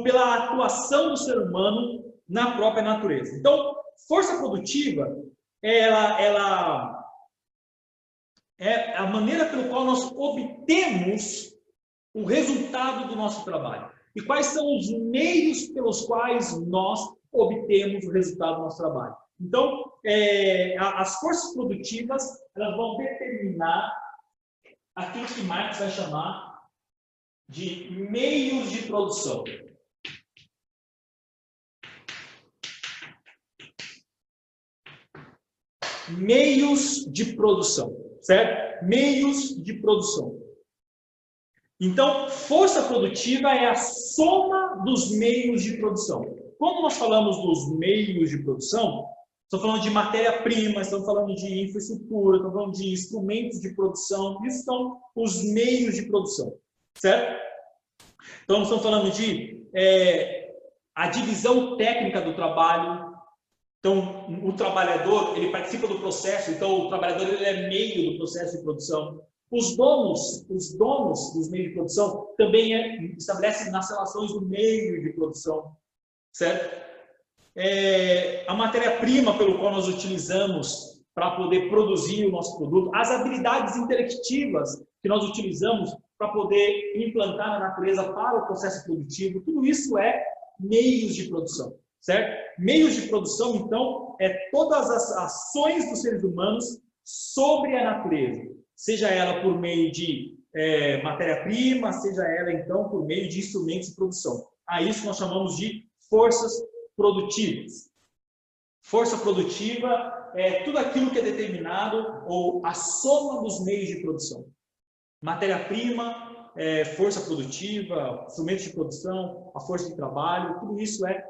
pela atuação do ser humano na própria natureza. Então, força produtiva, ela é a maneira pela qual nós obtemos o resultado do nosso trabalho. E quais são os meios pelos quais nós obtemos o resultado do nosso trabalho. Então, as forças produtivas elas vão determinar aquilo que Marx vai chamar de meios de produção. Meios de produção, certo? Meios de produção. Então, força produtiva é a soma dos meios de produção. Quando nós falamos dos meios de produção, estamos falando de matéria-prima, estamos falando de infraestrutura, estamos falando de instrumentos de produção, isso são os meios de produção, certo? Então, estamos falando de a divisão técnica do trabalho. Então, o trabalhador, ele participa do processo, então o trabalhador ele é meio do processo de produção. Os donos dos meios de produção também estabelecem nas relações do meio de produção, certo? A matéria-prima pelo qual nós utilizamos para poder produzir o nosso produto, as habilidades intelectivas que nós utilizamos para poder implantar na natureza para o processo produtivo, tudo isso é meios de produção, certo? Meios de produção, então, todas as ações dos seres humanos sobre a natureza, seja ela por meio de matéria-prima, seja ela, então, por meio de instrumentos de produção. A isso nós chamamos de forças produtivas. Força produtiva é tudo aquilo que é determinado ou a soma dos meios de produção. Matéria-prima, força produtiva, instrumentos de produção, a força de trabalho, tudo isso é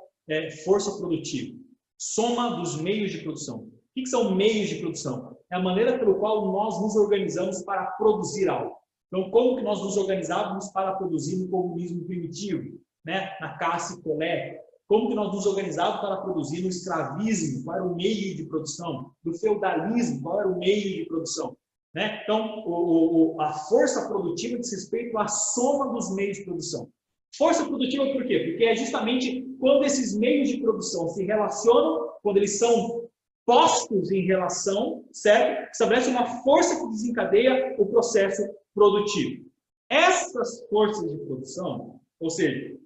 força produtiva. Soma dos meios de produção. O que são meios de produção? É a maneira pelo qual nós nos organizamos para produzir algo. Então, como que nós nos organizávamos para produzir no comunismo primitivo, né? Na caça e coleta? Como que nós nos organizávamos para produzir no escravismo? Qual era o meio de produção? Do feudalismo, qual era o meio de produção? Né? Então, a força produtiva diz respeito à soma dos meios de produção. Força produtiva por quê? Porque é justamente quando esses meios de produção se relacionam, quando eles são postos em relação, certo? Estabelece uma força que desencadeia o processo produtivo. Essas forças de produção, ou seja,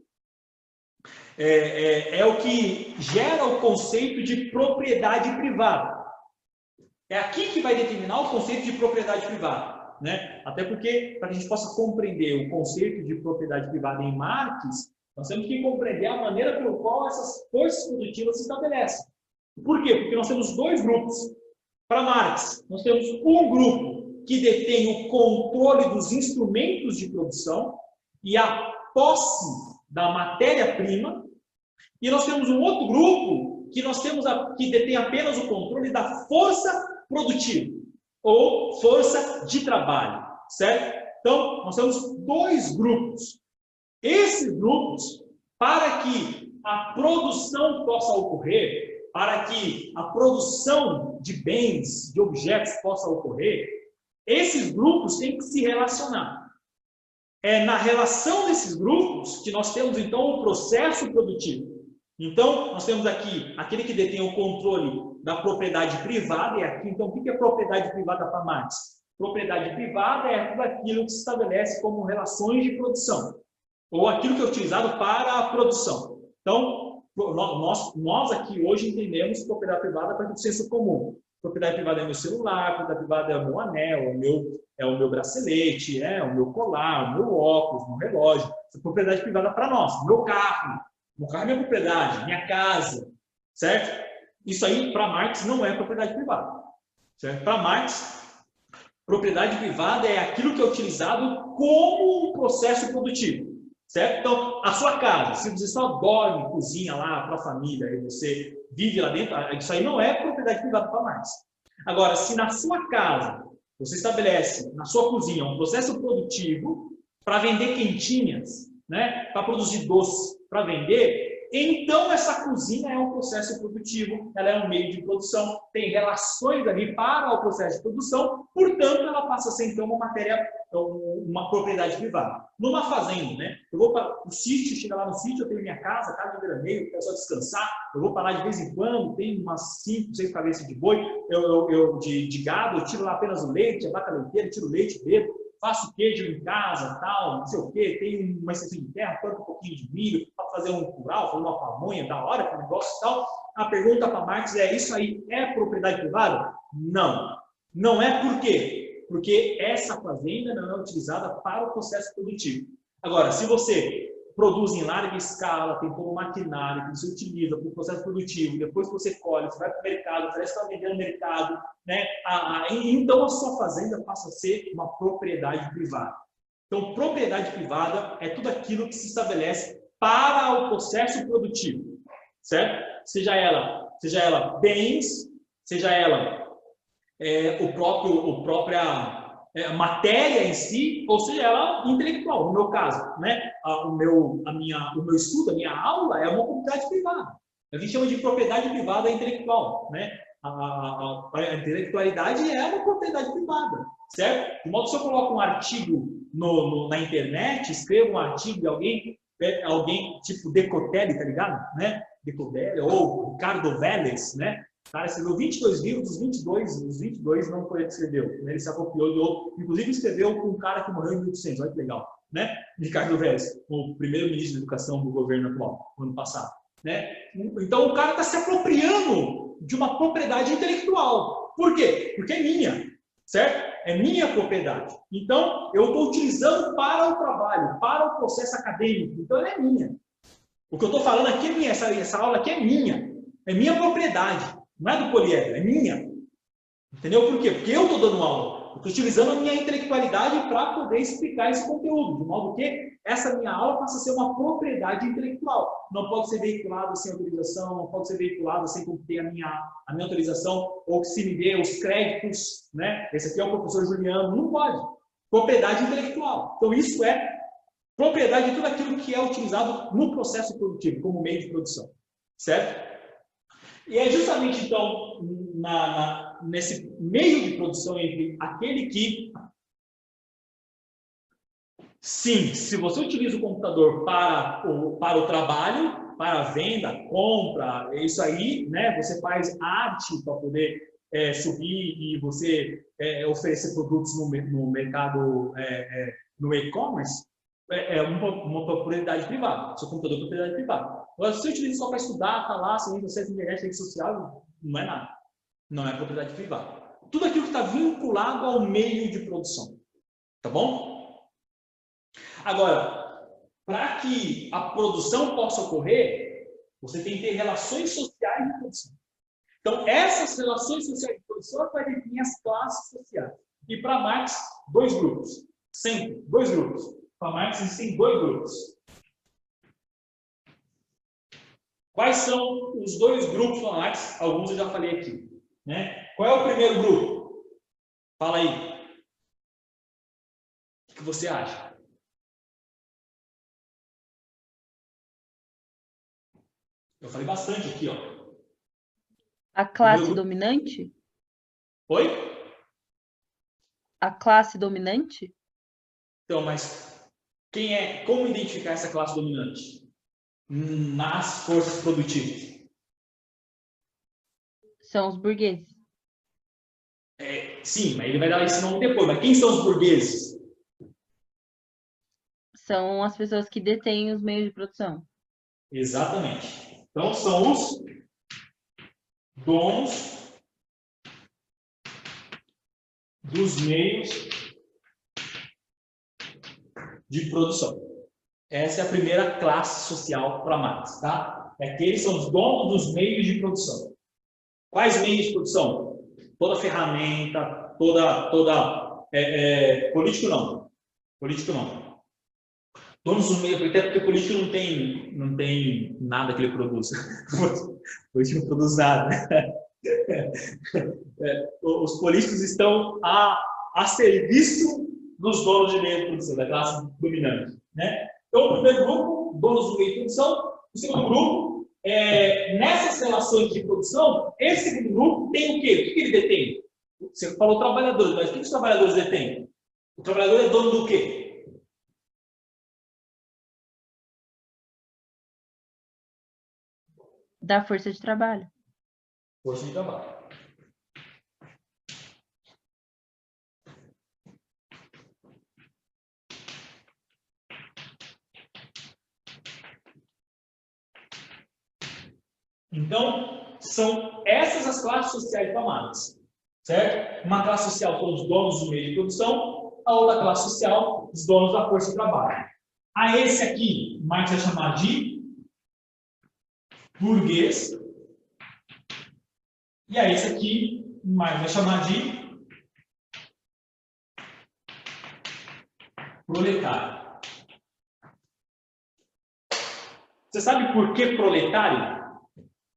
é o que gera o conceito de propriedade privada. É aqui que vai determinar o conceito de propriedade privada, né? Até porque, para que a gente possa compreender o conceito de propriedade privada em Marx, nós temos que compreender a maneira pela qual essas forças produtivas se estabelecem. Por quê? Porque nós temos dois grupos. Para Marx, nós temos um grupo que detém o controle dos instrumentos de produção e a posse da matéria-prima. E nós temos um outro grupo que detém apenas o controle da força produtiva ou força de trabalho, certo? Então, nós temos dois grupos. Esses grupos, para que a produção possa ocorrer, para que a produção de bens, de objetos possa ocorrer, esses grupos têm que se relacionar. É na relação desses grupos que nós temos, então, o processo produtivo. Então, nós temos aqui aquele que detém o controle da propriedade privada, e aqui, então, o que é propriedade privada para Marx? Propriedade privada é tudo aquilo que se estabelece como relações de produção, ou aquilo que é utilizado para a produção. Então, nós aqui hoje entendemos propriedade privada para o senso comum. Propriedade privada é meu celular, propriedade privada é o meu anel, é o meu bracelete, o meu colar, o meu óculos, o meu relógio. Isso é propriedade privada para nós. Meu carro é minha propriedade, minha casa, certo? Isso aí, para Marx, não é propriedade privada. Para Marx, propriedade privada é aquilo que é utilizado como um processo produtivo, certo? Então, a sua casa, se você só dorme, cozinha lá para a família e você vive lá dentro, isso aí não é propriedade privada para Marx. Agora, se na sua casa você estabelece, na sua cozinha, um processo produtivo para vender quentinhas, né, para produzir doce, para vender, então essa cozinha é um processo produtivo, ela é um meio de produção, tem relações ali para o processo de produção, portanto ela passa a ser então uma propriedade privada. Numa fazenda, né, eu vou para o sítio, chega lá no sítio, eu tenho minha casa de veraneio, quero só descansar, eu vou para lá de vez em quando, tem umas 5, 6 cabeças de boi, de gado, eu tiro lá apenas o leite, a vaca leiteira, tiro o leite, bebo, faço queijo em casa, tal, não sei o quê, tenho uma extensão de terra, planto um pouquinho de milho para fazer um curau, fazer uma pamonha, da hora, que negócio e tal. A pergunta para Marx é: isso aí é propriedade privada? Não. Não é por quê? Porque essa fazenda não é utilizada para o processo produtivo. Agora, se você produz em larga escala, tem todo o maquinário que você utiliza para o processo produtivo, depois que você colhe, você vai para o mercado, parece que está vendendo no mercado, né? Então a sua fazenda passa a ser uma propriedade privada. Então, propriedade privada é tudo aquilo que se estabelece para o processo produtivo, certo? Seja ela bens, seja ela matéria em si, ou seja, ela intelectual, no meu caso, né? O meu estudo, a minha aula é uma propriedade privada. A gente chama de propriedade privada intelectual, né? A intelectualidade é uma propriedade privada, certo? De modo que se eu coloco um artigo na internet, escrevo um artigo de alguém tipo Decotelli, tá ligado? Né? Decotelli, ou Ricardo Vélez, né? O cara escreveu 22 livros, os 22 não foi ele que escreveu, né? Ele se apropriou de outro, inclusive escreveu com um cara que morreu em 1800, olha que legal, né? Ricardo Vélez, o primeiro ministro da Educação do governo atual, no ano passado, né? Então o cara está se apropriando de uma propriedade intelectual. Por quê? Porque é minha, certo? É minha propriedade. Então, eu estou utilizando para o trabalho, para o processo acadêmico, então ela é minha. O que eu estou falando aqui é minha, essa aula aqui é minha propriedade. Não é do poliedro, é minha. Entendeu? Por quê? Porque eu estou dando aula. Eu estou utilizando a minha intelectualidade para poder explicar esse conteúdo. De modo que essa minha aula passa a ser uma propriedade intelectual. Não pode ser veiculada sem autorização, não pode ser veiculada sem ter a minha autorização, ou que se me dê os créditos, né? Esse aqui é o professor Juliano. Não pode. Propriedade intelectual. Então, isso é propriedade de tudo aquilo que é utilizado no processo produtivo, como meio de produção. Certo? E é justamente, então, nesse meio de produção entre aquele que... Sim, se você utiliza o computador para o trabalho, para a venda, compra, isso aí, né? Você faz arte para poder subir e você oferecer produtos no mercado, no e-commerce, uma propriedade privada. Seu computador é propriedade privada. Agora, se você utiliza só para estudar, está lá, sem acesso à internet, rede social, não é nada. Não é propriedade privada. Tudo aquilo que está vinculado ao meio de produção. Tá bom? Agora, para que a produção possa ocorrer, você tem que ter relações sociais de produção. Então, essas relações sociais de produção vai definir as classes sociais. E para Marx, dois grupos. Sempre, dois grupos. Para Marx existem dois grupos. Quais são os dois grupos para Marx? Alguns eu já falei aqui. Né? Qual é o primeiro grupo? Fala aí. O que você acha? Eu falei bastante aqui, ó. A classe dominante? Oi? A classe dominante? Então, mas como identificar essa classe dominante? Nas forças produtivas. São os burgueses. Sim, mas ele vai dar esse nome depois. Mas quem são os burgueses? São as pessoas que detêm os meios de produção. Exatamente. Então, são os donos dos meios de produção. Essa é a primeira classe social para Marx, tá? Aqueles são os donos dos meios de produção. Quais meios de produção? Toda ferramenta, político não. Político não. Donos dos meios, até porque político não tem nada que ele produz. Político não produz nada. Os políticos estão a serviço dos donos de meio de produção, da classe dominante. Né? Então, o primeiro grupo, donos do meio de produção. O segundo grupo, nessas relações de produção, esse segundo grupo tem o quê? O que ele detém? Você falou trabalhadores, mas o que os trabalhadores detêm? O trabalhador é dono do quê? Da força de trabalho. Força de trabalho. Então, são essas as classes sociais para Marx, certo? Uma classe social são os donos do meio de produção, a outra classe social, os donos da força de trabalho. A esse aqui, Marx vai chamar de burguês, e a esse aqui, Marx vai chamar de proletário. Você sabe por que proletário?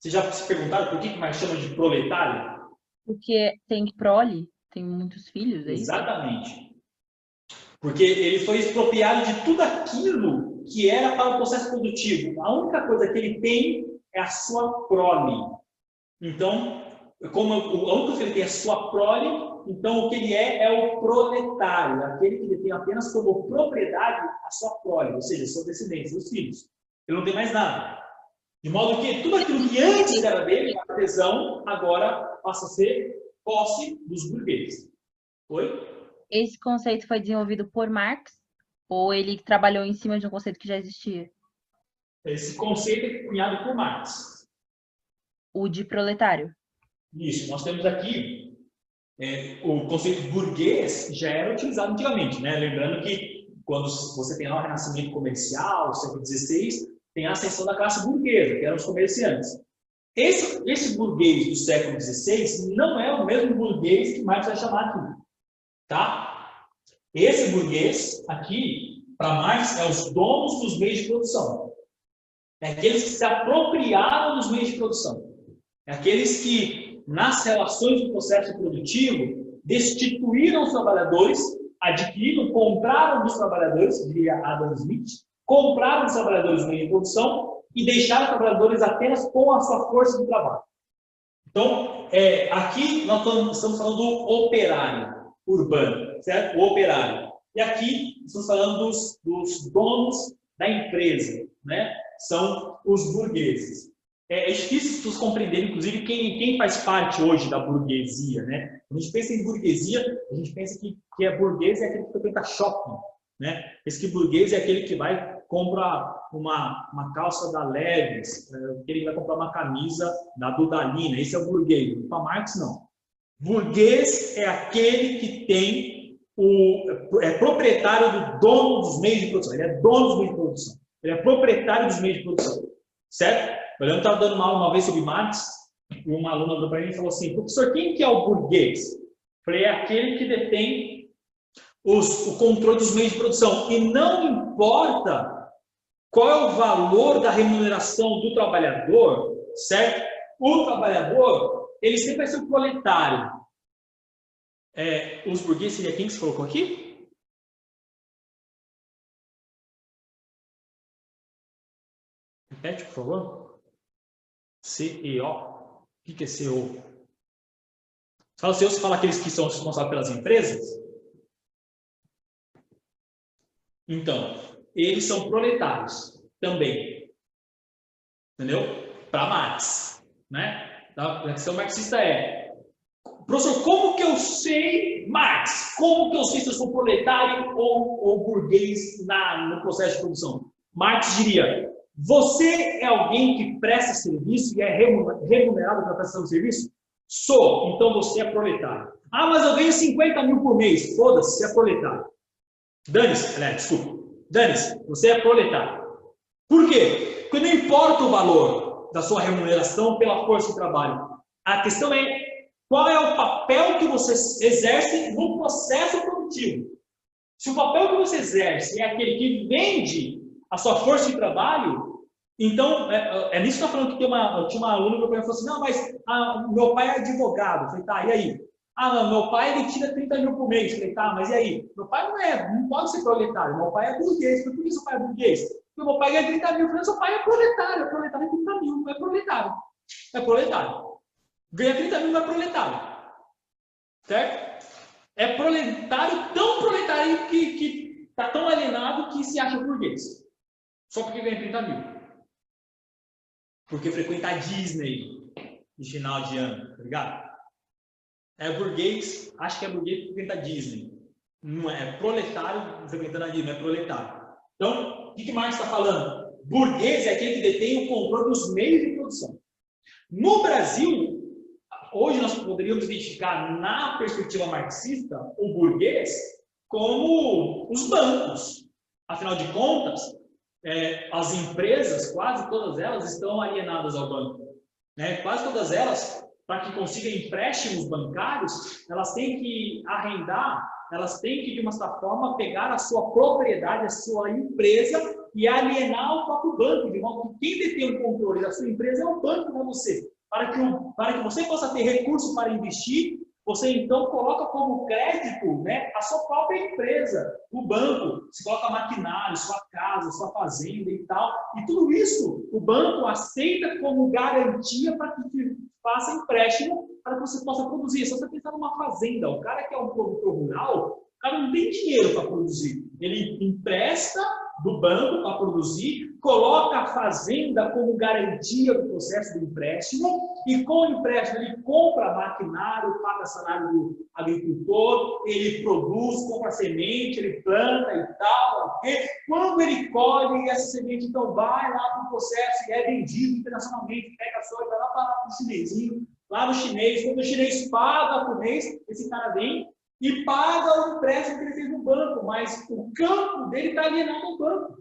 Vocês já se perguntaram por que Marx chama de proletário? Porque tem prole, tem muitos filhos, é isso? Exatamente. Porque ele foi expropriado de tudo aquilo que era para o processo produtivo. A única coisa que ele tem é a sua prole. Então, como a única coisa que ele tem é a sua prole, então o que ele é o proletário, aquele que detém apenas como propriedade a sua prole, ou seja, sua descendência, seus filhos. Ele não tem mais nada. De modo que tudo aquilo que antes era dele, artesão, agora passa a ser posse dos burgueses. Oi? Esse conceito foi desenvolvido por Marx ou ele trabalhou em cima de um conceito que já existia? Esse conceito é cunhado por Marx. O de proletário. Isso. Nós temos aqui o conceito burguês já era utilizado antigamente, né? Lembrando que quando você tem lá o renascimento comercial, século XVI, tem a ascensão da classe burguesa, que eram os comerciantes. Esse burguês do século XVI não é o mesmo burguês que Marx vai chamar aqui. Tá? Esse burguês aqui, para Marx, é os donos dos meios de produção. É aqueles que se apropriaram dos meios de produção. É aqueles que, nas relações do processo produtivo, destituíram os trabalhadores, adquiriram, compraram dos trabalhadores, diria Adam Smith, compraram os trabalhadores no meio de produção e deixaram os trabalhadores apenas com a sua força de trabalho. Então, aqui nós estamos falando do operário urbano, certo? O operário. E aqui estamos falando dos donos da empresa, né? São os burgueses. É difícil as pessoas compreenderem, inclusive, quem faz parte hoje da burguesia, né? Quando a gente pensa em burguesia, a gente pensa que a burguesa é aquele que frequenta shopping, né? Esse que burguês é aquele que vai comprar uma calça da Levi's, aquele que vai comprar uma camisa da Dudalina. Esse é o burguês. Para Marx, não. Burguês é aquele que tem é proprietário do dono dos meios de produção. Ele é dono dos meios de produção. Ele é proprietário dos meios de produção. Certo? Eu lembro que eu estava dando uma aula uma vez sobre Marx e uma aluna virou para mim e falou assim: professor, quem que é o burguês? Eu Falei, é aquele que detém o controle dos meios de produção. E não importa qual é o valor da remuneração do trabalhador, certo? O trabalhador, ele sempre vai ser um proletário. Os burgueses seria quem que você colocou aqui? Repete, por favor. CEO. O que é CEO? Fala CEO, você fala aqueles que são responsáveis pelas empresas? Então, eles são proletários também. Entendeu? Para Marx. Né? A questão marxista professor, como que eu sei, Marx, como que eu sei se eu sou proletário ou burguês no processo de produção? Marx diria, você é alguém que presta serviço e é remunerado pela prestação de serviço? Sou, então você é proletário. Ah, mas eu ganho 50 mil por mês. Foda-se, você é proletário. Dane-se, desculpa. Dane-se, você é proletário. Por quê? Porque não importa o valor da sua remuneração pela força de trabalho. A questão é qual é o papel que você exerce no processo produtivo. Se o papel que você exerce é aquele que vende a sua força de trabalho, então, nisso que eu estou falando que eu tinha uma aluna que falou assim, não, mas meu pai é advogado. Eu falei, tá, e aí? Ah, não, meu pai ele tira 30 mil por mês. Eu falei, tá, mas e aí? Meu pai não pode ser proletário, meu pai é burguês. Por que seu pai é burguês? Porque meu pai ganha 30 mil. Eu falei, seu pai é proletário é 30 mil, não é proletário. É proletário. Ganha 30 mil, não é proletário. Certo? É proletário, tão proletário que está tão alienado que se acha burguês. Só porque ganha 30 mil. Porque frequenta a Disney no final de ano, tá ligado? É burguês, acho que é burguês porque frequenta a Disney. Não é proletário frequentando a Disney, não é proletário. Então, o que Marx está falando? Burguês é aquele que detém o controle dos meios de produção. No Brasil, hoje nós poderíamos identificar na perspectiva marxista o burguês como os bancos. Afinal de contas, as empresas, quase todas elas, estão alienadas ao banco. Né? Quase todas elas, para que consigam empréstimos bancários, elas têm que arrendar, elas têm que, de uma certa forma, pegar a sua propriedade, a sua empresa e alienar o próprio banco, de modo que quem detém o controle da sua empresa é o banco, não você. Para que você possa ter recurso para investir, você então coloca como crédito, né, a sua própria empresa, o banco, você coloca maquinário, sua casa, sua fazenda e tal, e tudo isso o banco aceita como garantia para que te faça empréstimo para que você possa produzir. Se você pensar numa fazenda, o cara que é um produtor rural, o cara não tem dinheiro para produzir, ele empresta do banco para produzir, coloca a fazenda como garantia do processo do empréstimo e com o empréstimo ele compra maquinário, paga salário do agricultor, ele produz, compra semente, ele planta e tal. E quando ele colhe, essa semente então vai lá para o processo e é vendido internacionalmente, pega a soja, vai lá para o chinesinho, lá no chinês, quando o chinês paga por mês, esse cara vem e paga o empréstimo que ele fez no banco, mas o campo dele está alienado ao banco.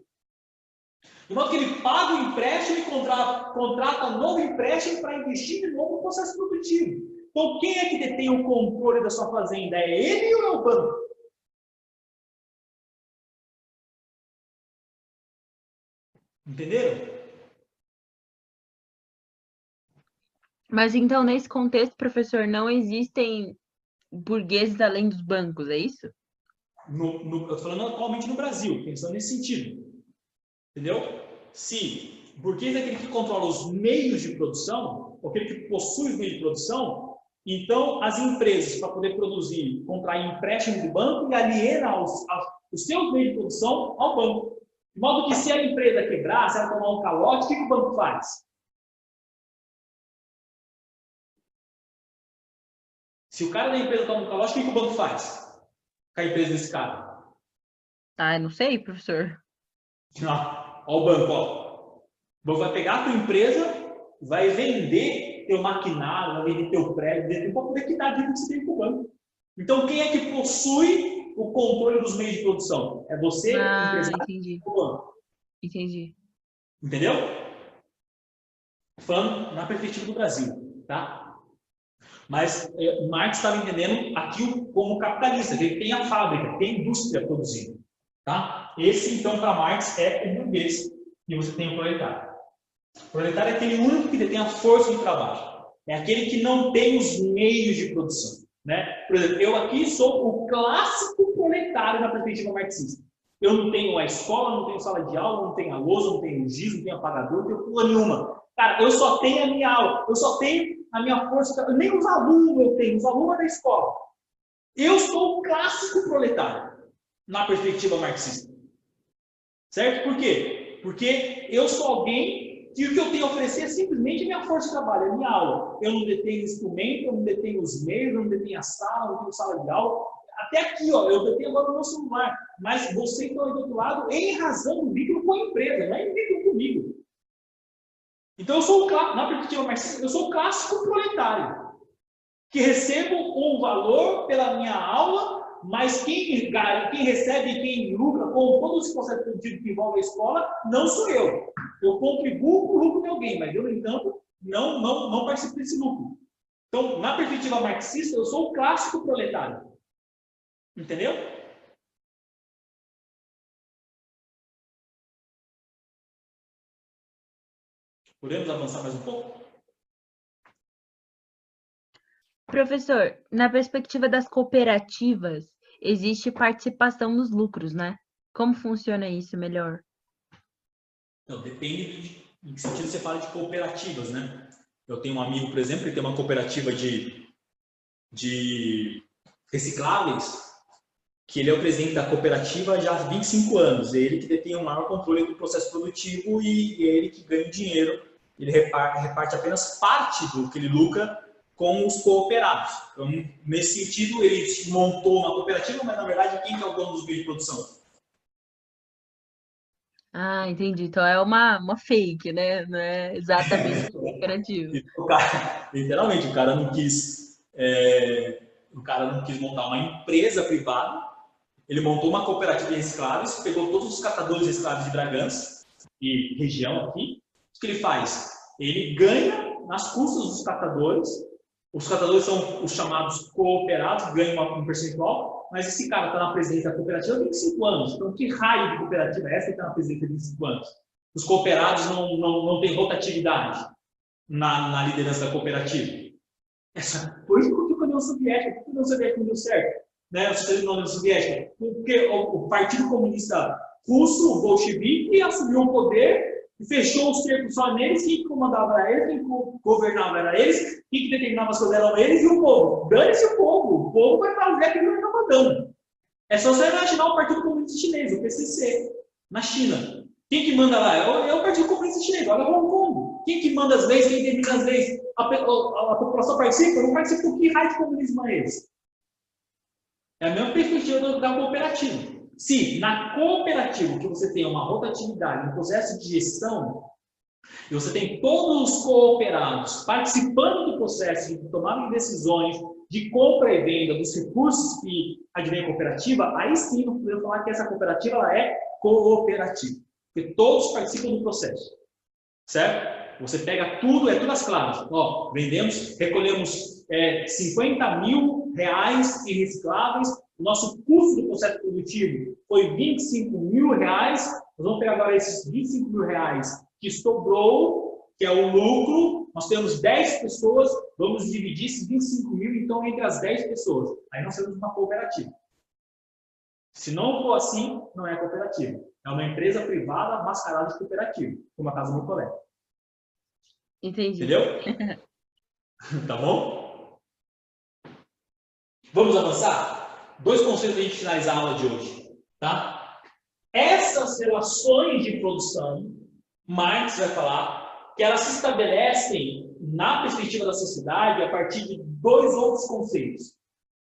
De modo que ele paga o empréstimo e contrata novo empréstimo para investir de novo no processo produtivo. Então, quem é que detém o controle da sua fazenda? É ele ou é o banco? Entenderam? Mas então, nesse contexto, professor, não existem burgueses além dos bancos, é isso? Eu estou falando atualmente no Brasil, pensando nesse sentido. Entendeu? Se burguês é aquele que controla os meios de produção, aquele que possui os meios de produção, então as empresas, para poder produzir, contraem empréstimo do banco e aliena os seus meios de produção ao banco. De modo que se a empresa quebrar, se ela tomar um calote, o que o banco faz? Se o cara da empresa toma um calote, o que o banco faz com a empresa desse cara? Ah, eu não sei, professor. Olha o banco, ó. O banco vai pegar a tua empresa, vai vender teu maquinário, vai vender teu prédio, para poder quitar a dívida que você tem com o banco. Então, quem é que possui o controle dos meios de produção? É você, empresário, entendi. ou o banco? Entendi. Entendeu? Falando na perspectiva do Brasil, tá? Mas Marx estava entendendo aqui como capitalista, que ele tem a fábrica, tem a indústria produzindo. Tá? Esse, então, para Marx, é o burguês, e você tem o proletário. O proletário é aquele único que detém a força de trabalho. É aquele que não tem os meios de produção. Né? Por exemplo, eu aqui sou o clássico proletário na perspectiva marxista. Eu não tenho a escola, não tenho sala de aula, não tenho a lousa, não tenho o giz, não tenho apagador, não tenho coisa nenhuma. Cara, eu só tenho a minha aula, eu só tenho a minha força, nem os alunos eu tenho, os alunos da escola. Eu sou o clássico proletário na perspectiva marxista. Certo? Por quê? Porque eu sou alguém que o que eu tenho a oferecer é simplesmente a minha força de trabalho, a minha aula. Eu não detenho instrumento, eu não detenho os meios, eu não detenho a sala, eu não tenho sala de aula. Até aqui, ó, eu detenho agora o meu celular. Mas você que está do outro lado, em razão do vínculo com a empresa, não é em vínculo comigo. Então, eu sou na perspectiva marxista, eu sou o clássico proletário, que recebo um valor pela minha aula, mas quem recebe e quem lucra com todo esse processo produtivo que envolve a escola, não sou eu. Eu contribuo para o lucro de alguém, mas eu, no entanto, não participo desse lucro. Então, na perspectiva marxista, eu sou o clássico proletário. Entendeu? Podemos avançar mais um pouco? Professor, na perspectiva das cooperativas, existe participação nos lucros, né? Como funciona isso melhor? Então, depende em que sentido você fala de cooperativas, né? Eu tenho um amigo, por exemplo, que tem uma cooperativa de recicláveis, que ele é o presidente da cooperativa já há 25 anos. É ele que detém o maior controle do processo produtivo e é ele que ganha o dinheiro. Ele reparte apenas parte do que ele lucra com os cooperados. Então, nesse sentido, ele montou uma cooperativa, mas, na verdade, quem é o dono dos meios de produção? Ah, entendi. Então é uma fake, né? Não é exatamente cooperativa. Literalmente, o cara não quis montar uma empresa privada. Ele montou uma cooperativa de recicláveis, pegou todos os catadores de recicláveis de Bragança e região aqui. O que ele faz? Ele ganha nas custas dos catadores. Os catadores são os chamados cooperados, ganham um percentual, mas esse cara está na presidência da cooperativa há 25 anos. Então, que raio de cooperativa é essa que está na presidência há 25 anos? Os cooperados não têm rotatividade na liderança da cooperativa. Por isso que a União Soviética, a União Soviética não deu certo, né? O socialismo da União Soviética, porque o Partido Comunista Russo, o bolchevique, assumiu o poder e fechou os cercos só neles. Quem comandava era eles, quem governava era eles, quem determinava as coisas eram eles e o povo. Dane-se o povo vai fazer aquilo que ele está mandando. É só você imaginar o Partido Comunista Chinês, o PCC, na China. Quem que manda lá? É o Partido Comunista Chinês, olha Hong Kong. Quem que manda as leis, quem determina as leis? A população participa? Não participa. Que raio de comunismo é esse? É a mesma perspectiva da cooperativa. Se na cooperativa que você tem uma rotatividade, um processo de gestão, e você tem todos os cooperados participando do processo de tomada de decisões, de compra e venda dos recursos que advém a cooperativa, aí sim eu poderia falar que essa cooperativa ela é cooperativa. Porque todos participam do processo. Certo? Você pega tudo, é tudo as claras. Ó, recolhemos 50 mil reais em recicláveis. O nosso custo do processo produtivo foi 25 mil reais. Nós vamos pegar agora esses 25 mil reais que sobrou, que é o lucro. Nós temos 10 pessoas, vamos dividir esses 25 mil, então, entre as 10 pessoas. Aí nós temos uma cooperativa. Se não for assim, não é cooperativa. É uma empresa privada mascarada de cooperativa, como a casa do meu colega. Entendi. Entendeu? Tá bom? Vamos avançar? 2 conceitos para a gente finalizar a aula de hoje. Tá? Essas relações de produção, Marx vai falar que elas se estabelecem na perspectiva da sociedade a partir de 2 outros conceitos.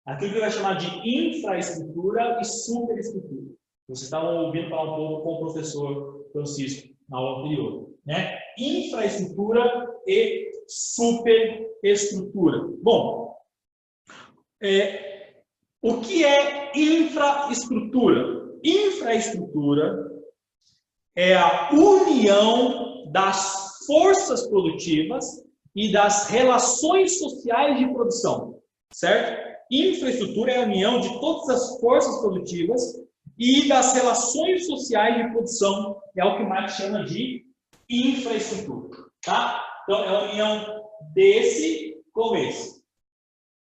Aquilo que ele vai chamar de infraestrutura e superestrutura. Vocês estavam ouvindo falar um pouco com o professor Francisco na aula anterior. Né? Infraestrutura e superestrutura. Bom, o que é infraestrutura? Infraestrutura é a união das forças produtivas e das relações sociais de produção, certo? Infraestrutura é a união de todas as forças produtivas e das relações sociais de produção, é o que Marx chama de infraestrutura, tá? Então, é a união desse com esse.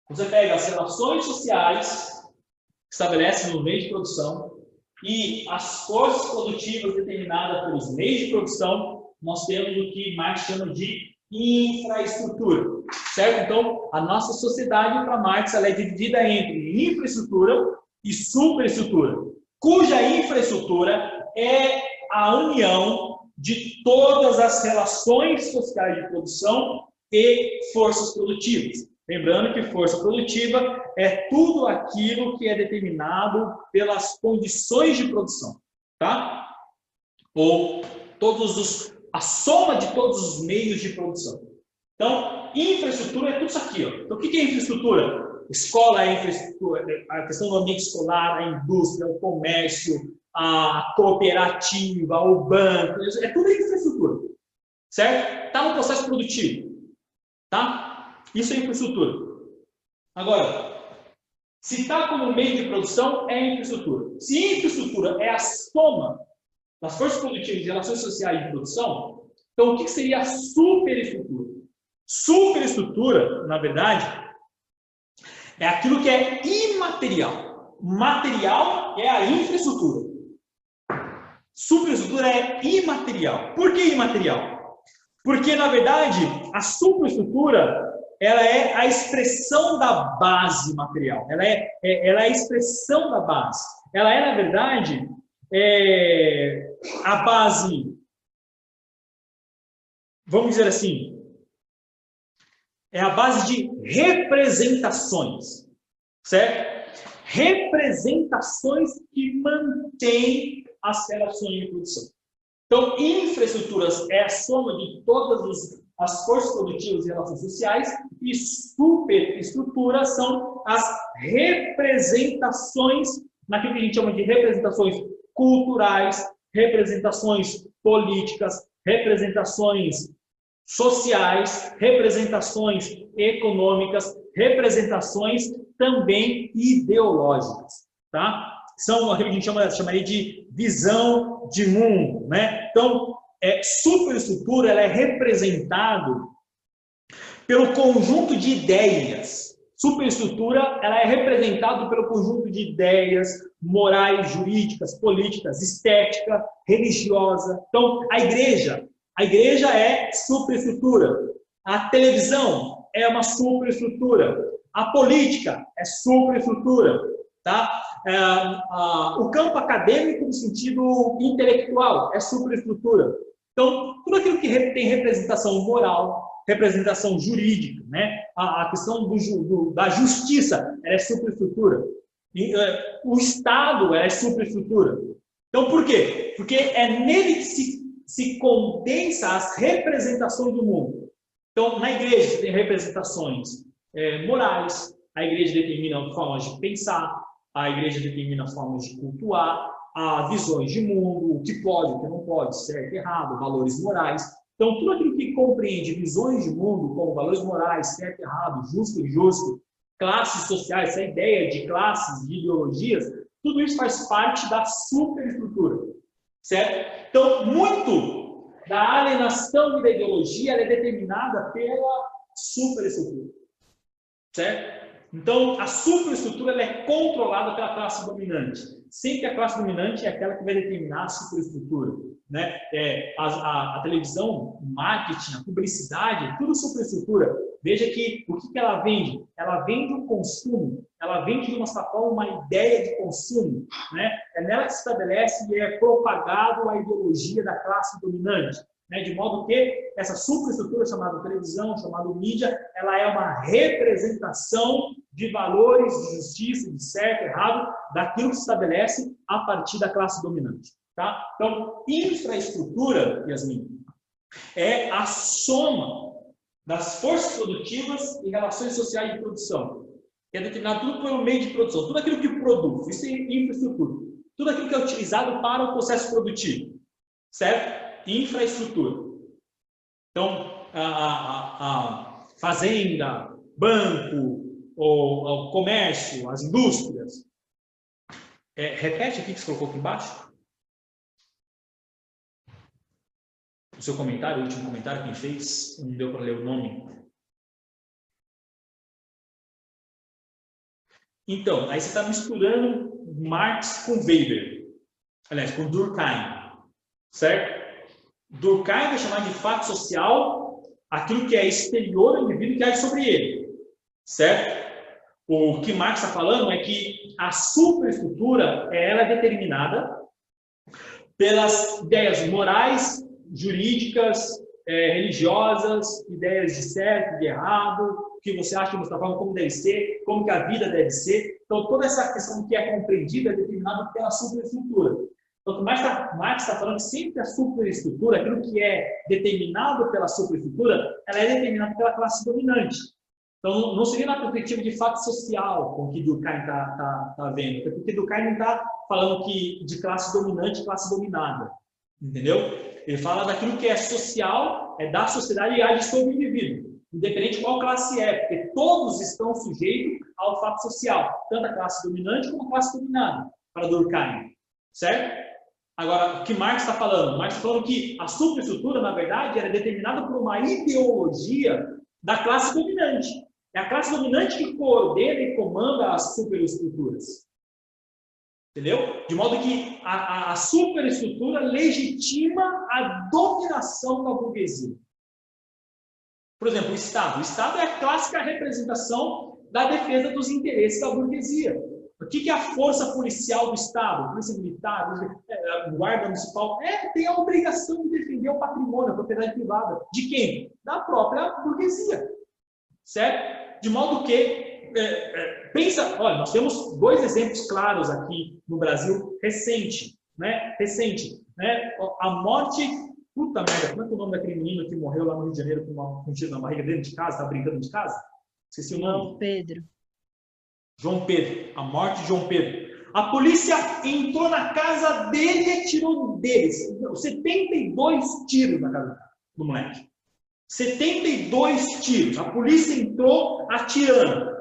Você pega as relações sociais que estabelecem no meio de produção e as forças produtivas determinadas pelos meios de produção, nós temos o que Marx chama de infraestrutura, certo? Então, a nossa sociedade, para Marx, ela é dividida entre infraestrutura e superestrutura, cuja infraestrutura é a união de todas as relações sociais de produção e forças produtivas. Lembrando que força produtiva é tudo aquilo que é determinado pelas condições de produção, tá? Ou a soma de todos os meios de produção. Então, infraestrutura é tudo isso aqui, ó. Então, o que é infraestrutura? Escola é infraestrutura, a questão do ambiente escolar, a indústria, o comércio, a cooperativa, o banco, é tudo infraestrutura, certo? Está no processo produtivo, tá? Isso é infraestrutura. Agora, se está como meio de produção, é infraestrutura. Se infraestrutura é a soma das forças produtivas e relações sociais de produção, então o que seria a superestrutura? Superestrutura, na verdade, é aquilo que é imaterial. Material é a infraestrutura. Superestrutura é imaterial. Por que imaterial? Porque, na verdade, a superestrutura ela é a expressão da base material. Ela é a expressão da base. Ela é, na verdade, a base, vamos dizer assim, é a base de representações, certo? Representações que mantêm as relações de produção. Então, infraestruturas é a soma de todas as forças produtivas e relações sociais, e superestruturas são as representações, naquilo que a gente chama de representações culturais, representações políticas, representações sociais, representações econômicas, representações também ideológicas, tá? São aquilo que a gente chamaria de visão de mundo, né? Então, superestrutura ela é representado pelo conjunto de ideias. Superestrutura ela é representada pelo conjunto de ideias morais, jurídicas, políticas, estética, religiosa. Então, a igreja é superestrutura. A televisão é uma superestrutura. A política é superestrutura, tá? O campo acadêmico no sentido intelectual é superestrutura. Então, tudo aquilo que tem representação moral, representação jurídica, né? A questão da justiça é superestrutura. O Estado é superestrutura. Então, por quê? Porque é nele que se condensa as representações do mundo. Então, na igreja você tem representações morais, a igreja determina formas de pensar, a igreja determina formas de cultuar, visões de mundo, o que pode, o que não pode, certo e errado, valores morais. Então, tudo aquilo que compreende visões de mundo, como valores morais, certo e errado, justo e injusto, classes sociais, essa ideia de classes, de ideologias, tudo isso faz parte da superestrutura, certo? Então, muito da alienação e da ideologia é determinada pela superestrutura, certo? Então, a superestrutura ela é controlada pela classe dominante. Sempre a classe dominante é aquela que vai determinar a superestrutura, né? A televisão, o marketing, a publicidade, tudo superestrutura. Veja que o que ela vende? Ela vende o consumo, ela vende de uma certa forma uma ideia de consumo, né? É nela que se estabelece e é propagado a ideologia da classe dominante, né? De modo que essa superestrutura chamada televisão, chamada mídia, ela é uma representação de valores, de justiça, de certo, errado, daquilo que se estabelece a partir da classe dominante, tá? Então, infraestrutura, Yasmin, é a soma das forças produtivas e relações sociais de produção, que é determinado tudo pelo meio de produção, tudo aquilo que produz, isso é infraestrutura, tudo aquilo que é utilizado para o processo produtivo, certo? Infraestrutura. Então, a fazenda, banco, o comércio, as indústrias. Repete aqui que você colocou aqui embaixo. O seu comentário, o último comentário, quem fez, não deu para ler o nome. Então, aí você está misturando Marx com Weber. Aliás, com Durkheim. Certo? Durkheim vai chamar de fato social aquilo que é exterior ao indivíduo que age sobre ele. Certo? O que Marx está falando é que a superestrutura ela é determinada pelas ideias morais, jurídicas, religiosas, ideias de certo, de errado, o que você acha que você está falando, como deve ser, como que a vida deve ser. Então, toda essa questão que é compreendida é determinada pela superestrutura. Então, o Marx está falando que sempre a superestrutura, aquilo que é determinado pela superestrutura, ela é determinada pela classe dominante. Então, não seria na perspectiva de fato social com que Durkheim está vendo, porque Durkheim não está falando de classe dominante e classe dominada. Entendeu? Ele fala daquilo que é social, é da sociedade e age sobre o indivíduo, independente de qual classe é, porque todos estão sujeitos ao fato social, tanto a classe dominante como a classe dominada, para Durkheim. Certo? Agora, o que Marx está falando? Marx está falando que a superestrutura, na verdade, era determinada por uma ideologia da classe dominante. É a classe dominante que coordena e comanda as superestruturas. Entendeu? De modo que a superestrutura legitima a dominação da burguesia. Por exemplo, o Estado. O Estado é a clássica representação da defesa dos interesses da burguesia. O que é a força policial do Estado? Polícia militar, guarda municipal? Tem a obrigação de defender o patrimônio, a propriedade privada. De quem? Da própria burguesia. Certo? De modo que pensa, olha, nós temos dois exemplos claros aqui no Brasil recente, né? A morte, puta merda, como é que é o nome daquele menino que morreu lá no Rio de Janeiro com um tiro na barriga dentro de casa, tá brincando de casa? Esqueci o nome. João Pedro, a morte de João Pedro. A polícia entrou na casa dele e atirou deles. 72 tiros na casa do moleque. 72 tiros. A polícia entrou atirando.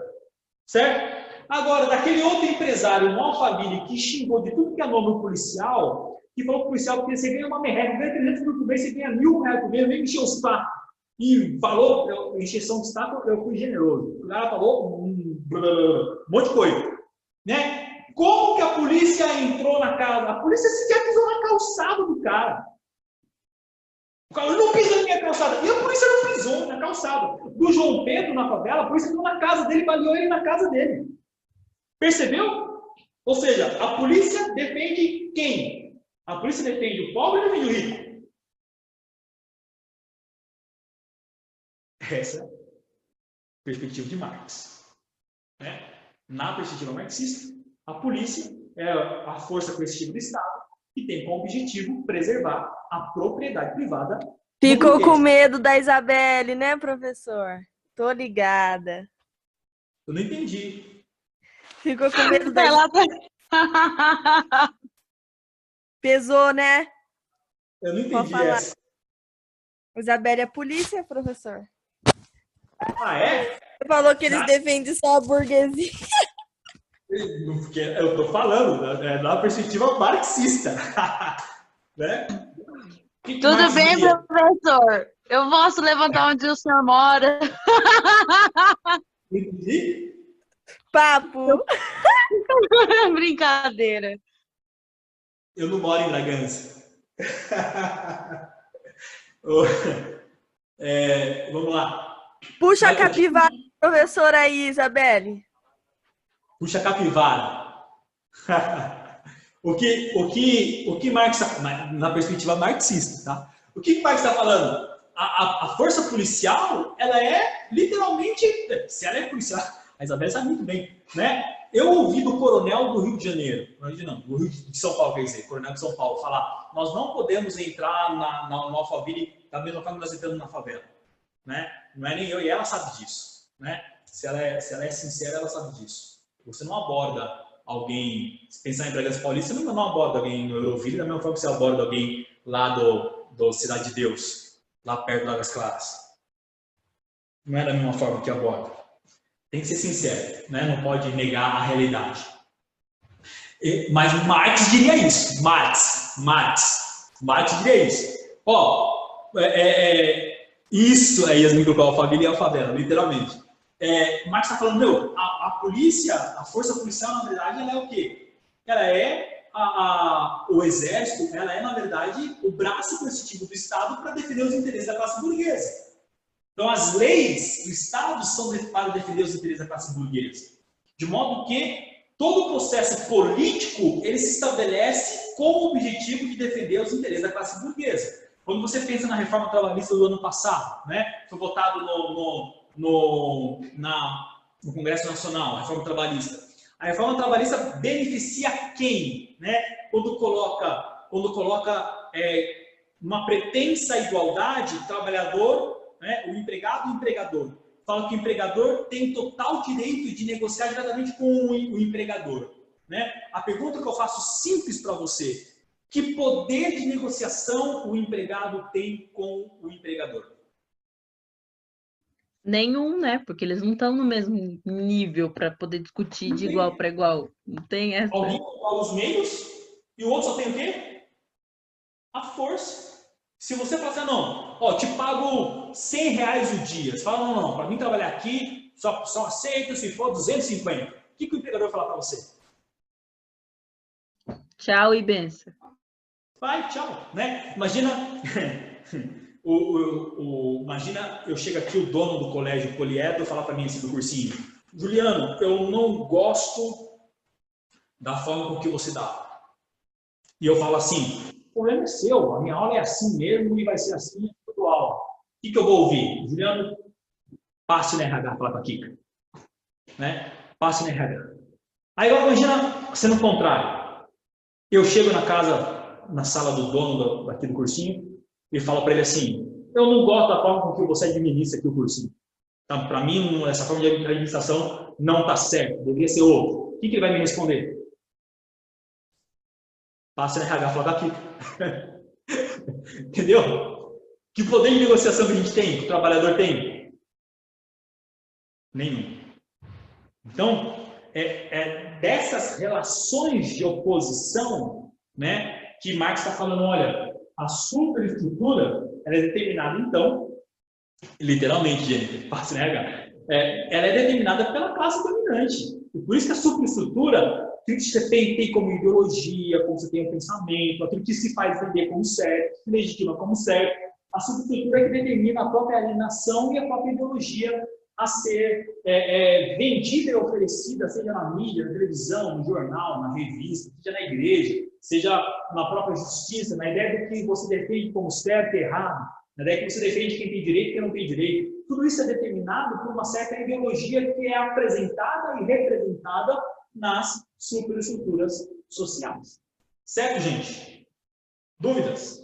Certo? Agora, daquele outro empresário, um Alphaville, que xingou de tudo que é nome policial, que falou pro policial que você ganha uma merreca, ganha 300 mil por mês, você ganha R$1.000 por mês, nem encheu os papos. E falou, encheção de saco, eu fui generoso. O cara falou um monte de coisa. Né? Como que a polícia entrou na casa? A polícia sequer pisou na calçada do cara. O cara não pisou na minha calçada. E a polícia não pisou na calçada. Do João Pedro na favela, a polícia entrou na casa dele, baleou ele na casa dele. Percebeu? Ou seja, a polícia defende quem? A polícia defende o pobre e defende o rico. Essa é a perspectiva de Marx. Né? Na perspectiva marxista, a polícia é a força coercitiva do Estado que tem como objetivo preservar a propriedade privada. Ficou com medo da Isabelle, né, professor? Tô ligada. Eu não entendi. Ficou com medo da Isabelle. Pesou, né? Eu não entendi essa. Isabelle é polícia, professor? Ah, é? Você falou que eles defendem só a burguesia. Porque eu estou falando na perspectiva marxista. Né? Tudo bem, professor? Eu posso levantar onde o senhor mora? Entendi? Papo. Brincadeira. Eu não moro em Bragança. Vamos lá. Puxa a capivara, professora aí, Isabelle. Puxa a capivara. O que Marx está, na perspectiva marxista, tá? O que Marx está falando? A força policial, ela é literalmente, se ela é policial, a Isabelle sabe muito bem, né? Eu ouvi do coronel do Rio de Janeiro, não, do Rio de São Paulo, quer dizer, coronel de São Paulo, falar: nós não podemos entrar no Alphaville da mesma forma que nós entramos na favela, né? Não é nem eu, e ela sabe disso, né? Se ela é sincera, ela sabe disso. Você não aborda alguém, se pensar em Bragança Paulista, você não aborda alguém no Euroville da mesma forma que você aborda alguém lá do Cidade de Deus, lá perto das Claras, Não é da mesma forma que aborda. Tem que ser sincero, né? Não pode negar a realidade. Mas Marx diria isso. Marx diria isso. Ó, isso é Yasmin Grupo, a família e a favela, literalmente. Marx está falando, meu, a polícia, a força policial, na verdade, ela é o quê? Ela é o exército, ela é, na verdade, o braço coercitivo do Estado para defender os interesses da classe burguesa. Então, as leis do Estado são para defender os interesses da classe burguesa. De modo que todo o processo político, ele se estabelece com o objetivo de defender os interesses da classe burguesa. Quando você pensa na reforma trabalhista do ano passado, né, foi votado no Congresso Nacional, a reforma trabalhista. A reforma trabalhista beneficia quem? Né? Quando coloca uma pretensa igualdade, trabalhador, né, o empregado e o empregador. Fala que o empregador tem total direito de negociar diretamente com o empregador. Né? A pergunta que eu faço simples para você: que poder de negociação o empregado tem com o empregador? Nenhum, né? Porque eles não estão no mesmo nível para poder discutir de igual para igual. Não tem essa. Alguém controla os meios e o outro só tem o quê? A força. Se você falar assim, não, ó, te pago R$100 o dia. Você fala, não, para mim trabalhar aqui, só aceito se for 250. O que o empregador vai falar para você? Tchau e benção. Vai, tchau. Né? Imagina, imagina eu chego aqui, o dono do colégio Poliedro, falar para mim assim, do cursinho: Juliano, eu não gosto da forma com que você dá. E eu falo assim: o problema é seu, a minha aula é assim mesmo e vai ser assim toda aula. O que eu vou ouvir? Juliano, passe na RH, falar com a Kika. Né? Passe na RH. Aí agora imagina sendo o contrário. Eu chego na sala do dono daqui do cursinho e falo para ele assim: eu não gosto da forma com que você administra aqui o cursinho. Então, para mim, essa forma de administração não está certa, deveria ser outra. O que ele vai me responder? Passe na RH, falar daqui. Entendeu? Que poder de negociação que a gente tem, que o trabalhador tem? Nenhum. Então, dessas relações de oposição, né, que Marx está falando, olha, a superestrutura ela é determinada, então, literalmente, gente, passe na RH, ela é determinada pela classe dominante. E por isso que a superestrutura, aquilo que você tem como ideologia, como você tem um pensamento, aquilo que se faz vender como certo, se legitima como certo, a superestrutura é que determina a própria alienação e a própria ideologia a ser vendida e oferecida, seja na mídia, na televisão, no jornal, na revista, seja na igreja, seja na própria justiça, na ideia do que você defende como certo e errado, na ideia que você defende quem tem direito e quem não tem direito. Tudo isso é determinado por uma certa ideologia que é apresentada e representada nas superestruturas sociais. Certo, gente? Dúvidas?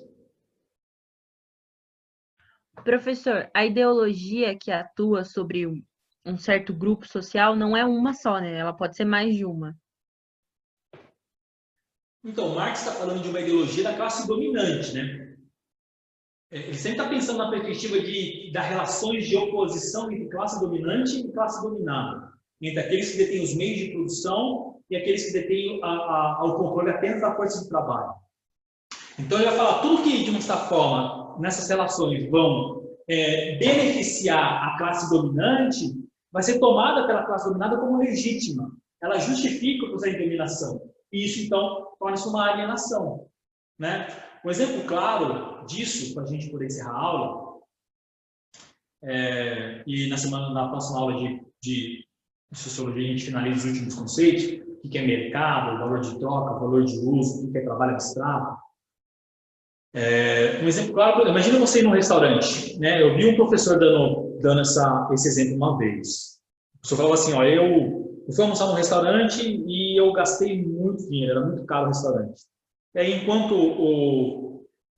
Professor, a ideologia que atua sobre um certo grupo social não é uma só, né? Ela pode ser mais de uma. Então, Marx está falando de uma ideologia da classe dominante, né? Ele sempre está pensando na perspectiva das relações de oposição entre classe dominante e classe dominada, entre aqueles que detêm os meios de produção e aqueles que detêm o controle apenas da força de trabalho. Então, ele vai falar tudo que, de uma certa forma, nessas relações vão beneficiar a classe dominante, vai ser tomada pela classe dominada como legítima. Ela justifica o processo de dominação. E isso, então, torna-se uma alienação. Né? Um exemplo claro disso, para a gente poder encerrar a aula, e na próxima aula de sociologia a gente finaliza os últimos conceitos, o que é mercado, valor de troca, valor de uso, o que é trabalho abstrato. Um exemplo claro, imagina você ir num restaurante, né? Eu vi um professor dando esse exemplo uma vez. O professor falava assim, ó, eu fui almoçar num restaurante e eu gastei muito dinheiro, era muito caro o restaurante. E aí,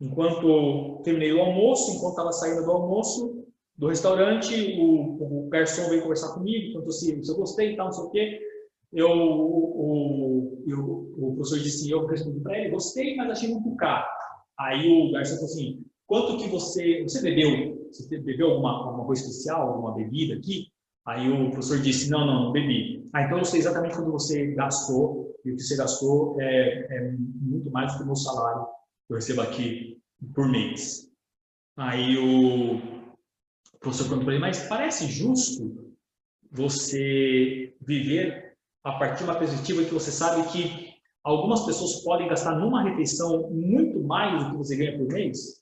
enquanto terminei o almoço, enquanto estava saindo do almoço do restaurante, o garçom veio conversar comigo, perguntou se eu gostei e tal, não sei o quê. O professor disse, eu respondi para ele, gostei, mas achei muito caro. Aí o garçom falou assim, quanto que você bebeu? Você bebeu alguma coisa especial, alguma bebida aqui? Aí o professor disse, não bebi. Então eu sei exatamente quando você gastou, e o que você gastou é muito mais do que o meu salário que eu recebo aqui por mês. Aí o professor perguntou para ele, mas parece justo você viver a partir de uma perspectiva que você sabe que algumas pessoas podem gastar numa refeição muito mais do que você ganha por mês?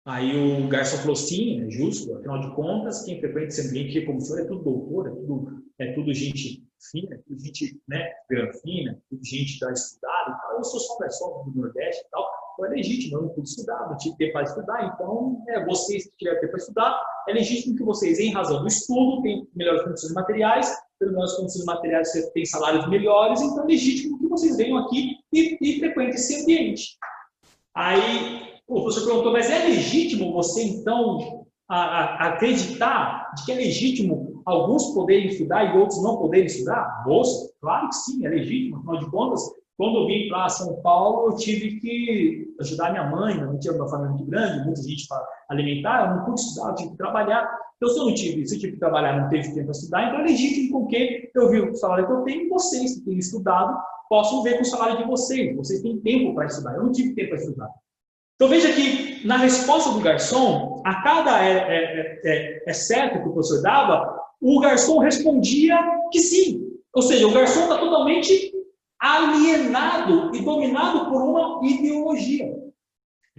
Aí o garçom falou, sim, é justo, afinal de contas, quem frequenta esse ambiente como o senhor é tudo doutor, é tudo gente fina, é tudo gente, né, fina, é tudo gente da estudada e tal. Eu sou só um garçom do Nordeste e tal, então é legítimo, eu não pude estudar, não tive tempo para estudar, então vocês que tiverem tempo para estudar, é legítimo que vocês, em razão do estudo, tenham melhores condições materiais, pelas melhores condições materiais você tem salários melhores, então é legítimo que vocês venham aqui e frequentem esse ambiente. Aí o professor perguntou, mas é legítimo você, então, acreditar de que é legítimo alguns poderem estudar e outros não poderem estudar? Moça, claro que sim, é legítimo. Afinal de contas, quando eu vim para São Paulo, eu tive que ajudar minha mãe, não tinha uma família muito grande, muita gente para alimentar, eu não pude estudar, eu tive que trabalhar. Então, se eu tive que trabalhar, não teve tempo para estudar, então é legítimo com que eu vi o salário que eu tenho e vocês que têm estudado possam ver com o salário de vocês. Vocês têm tempo para estudar, eu não tive tempo para estudar. Então veja que na resposta do garçom, a cada certo que o professor dava, o garçom respondia que sim. Ou seja, o garçom está totalmente alienado e dominado por uma ideologia.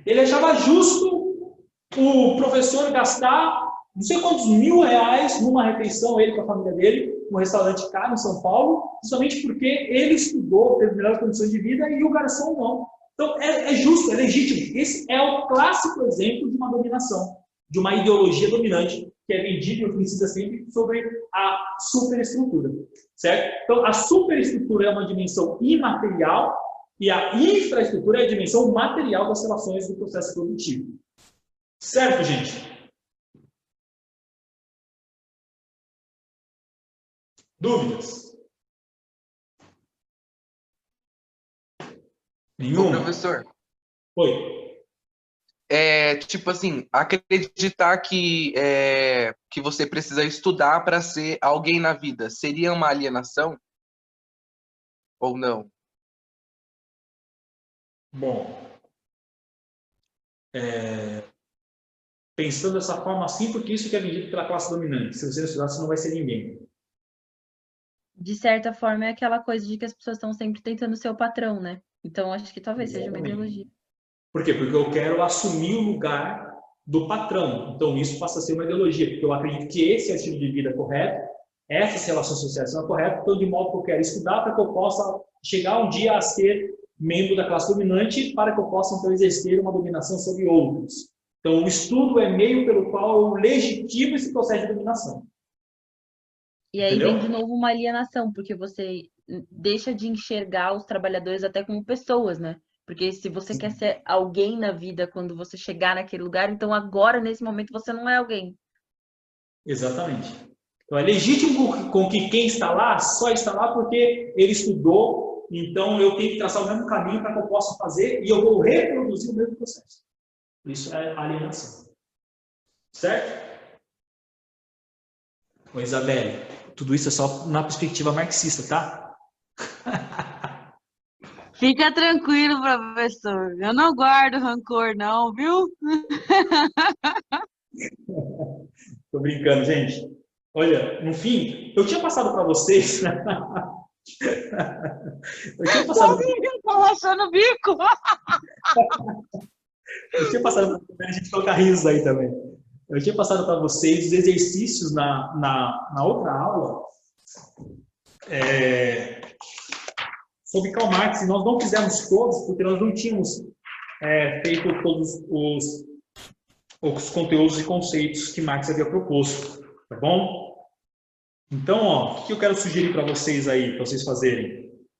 Ele achava justo o professor gastar não sei quantos R$1.000 numa refeição, ele com a família dele, num restaurante caro em São Paulo, somente porque ele estudou, teve melhores condições de vida e o garçom não. Então, é justo, é legítimo. Esse é o clássico exemplo de uma dominação, de uma ideologia dominante, que é vendida e oferecida sempre sobre a superestrutura, certo? Então, a superestrutura é uma dimensão imaterial e a infraestrutura é a dimensão material das relações do processo produtivo. Certo, gente? Dúvidas? Nenhuma? Ô, professor, Oi. tipo assim, acreditar que você precisa estudar para ser alguém na vida seria uma alienação? Ou não? Bom, pensando dessa forma assim, porque isso que é vendido pela classe dominante. Se você não estudar, você não vai ser ninguém. De certa forma, é aquela coisa de que as pessoas estão sempre tentando ser o patrão, né? Então, acho que talvez seja uma ideologia. Por quê? Porque eu quero assumir o lugar do patrão. Então, isso passa a ser uma ideologia, porque eu acredito que esse é o estilo de vida correto, essas relações sociais são corretas, então, de modo que eu quero estudar para que eu possa chegar um dia a ser membro da classe dominante, para que eu possa, então, exercer uma dominação sobre outros. Então, o estudo é meio pelo qual eu legitimo esse processo de dominação. E aí Entendeu? vem de novo uma alienação, porque você deixa de enxergar os trabalhadores até como pessoas, né? Porque se você quer ser alguém na vida quando você chegar naquele lugar, então agora, nesse momento, você não é alguém. Exatamente. Então, é legítimo com que quem está lá só está lá porque ele estudou, então eu tenho que traçar o mesmo caminho para que eu possa fazer e eu vou reproduzir o mesmo processo. Isso é alienação. Certo? Ô, Isabelle, tudo isso é só na perspectiva marxista, tá? Fica tranquilo, professor. Eu não guardo rancor, não, viu? Tô brincando, gente. Olha, no fim, eu tinha passado para vocês. Eu tinha passado. Tô rachando o bico. Eu tinha passado para a gente colocar risos aí também. Eu tinha passado para vocês os exercícios na outra aula sobre Karl Marx, e nós não fizemos todos, porque nós não tínhamos feito todos os conteúdos e conceitos que Marx havia proposto, tá bom? Então, ó, o que eu quero sugerir para vocês aí, para vocês fazerem?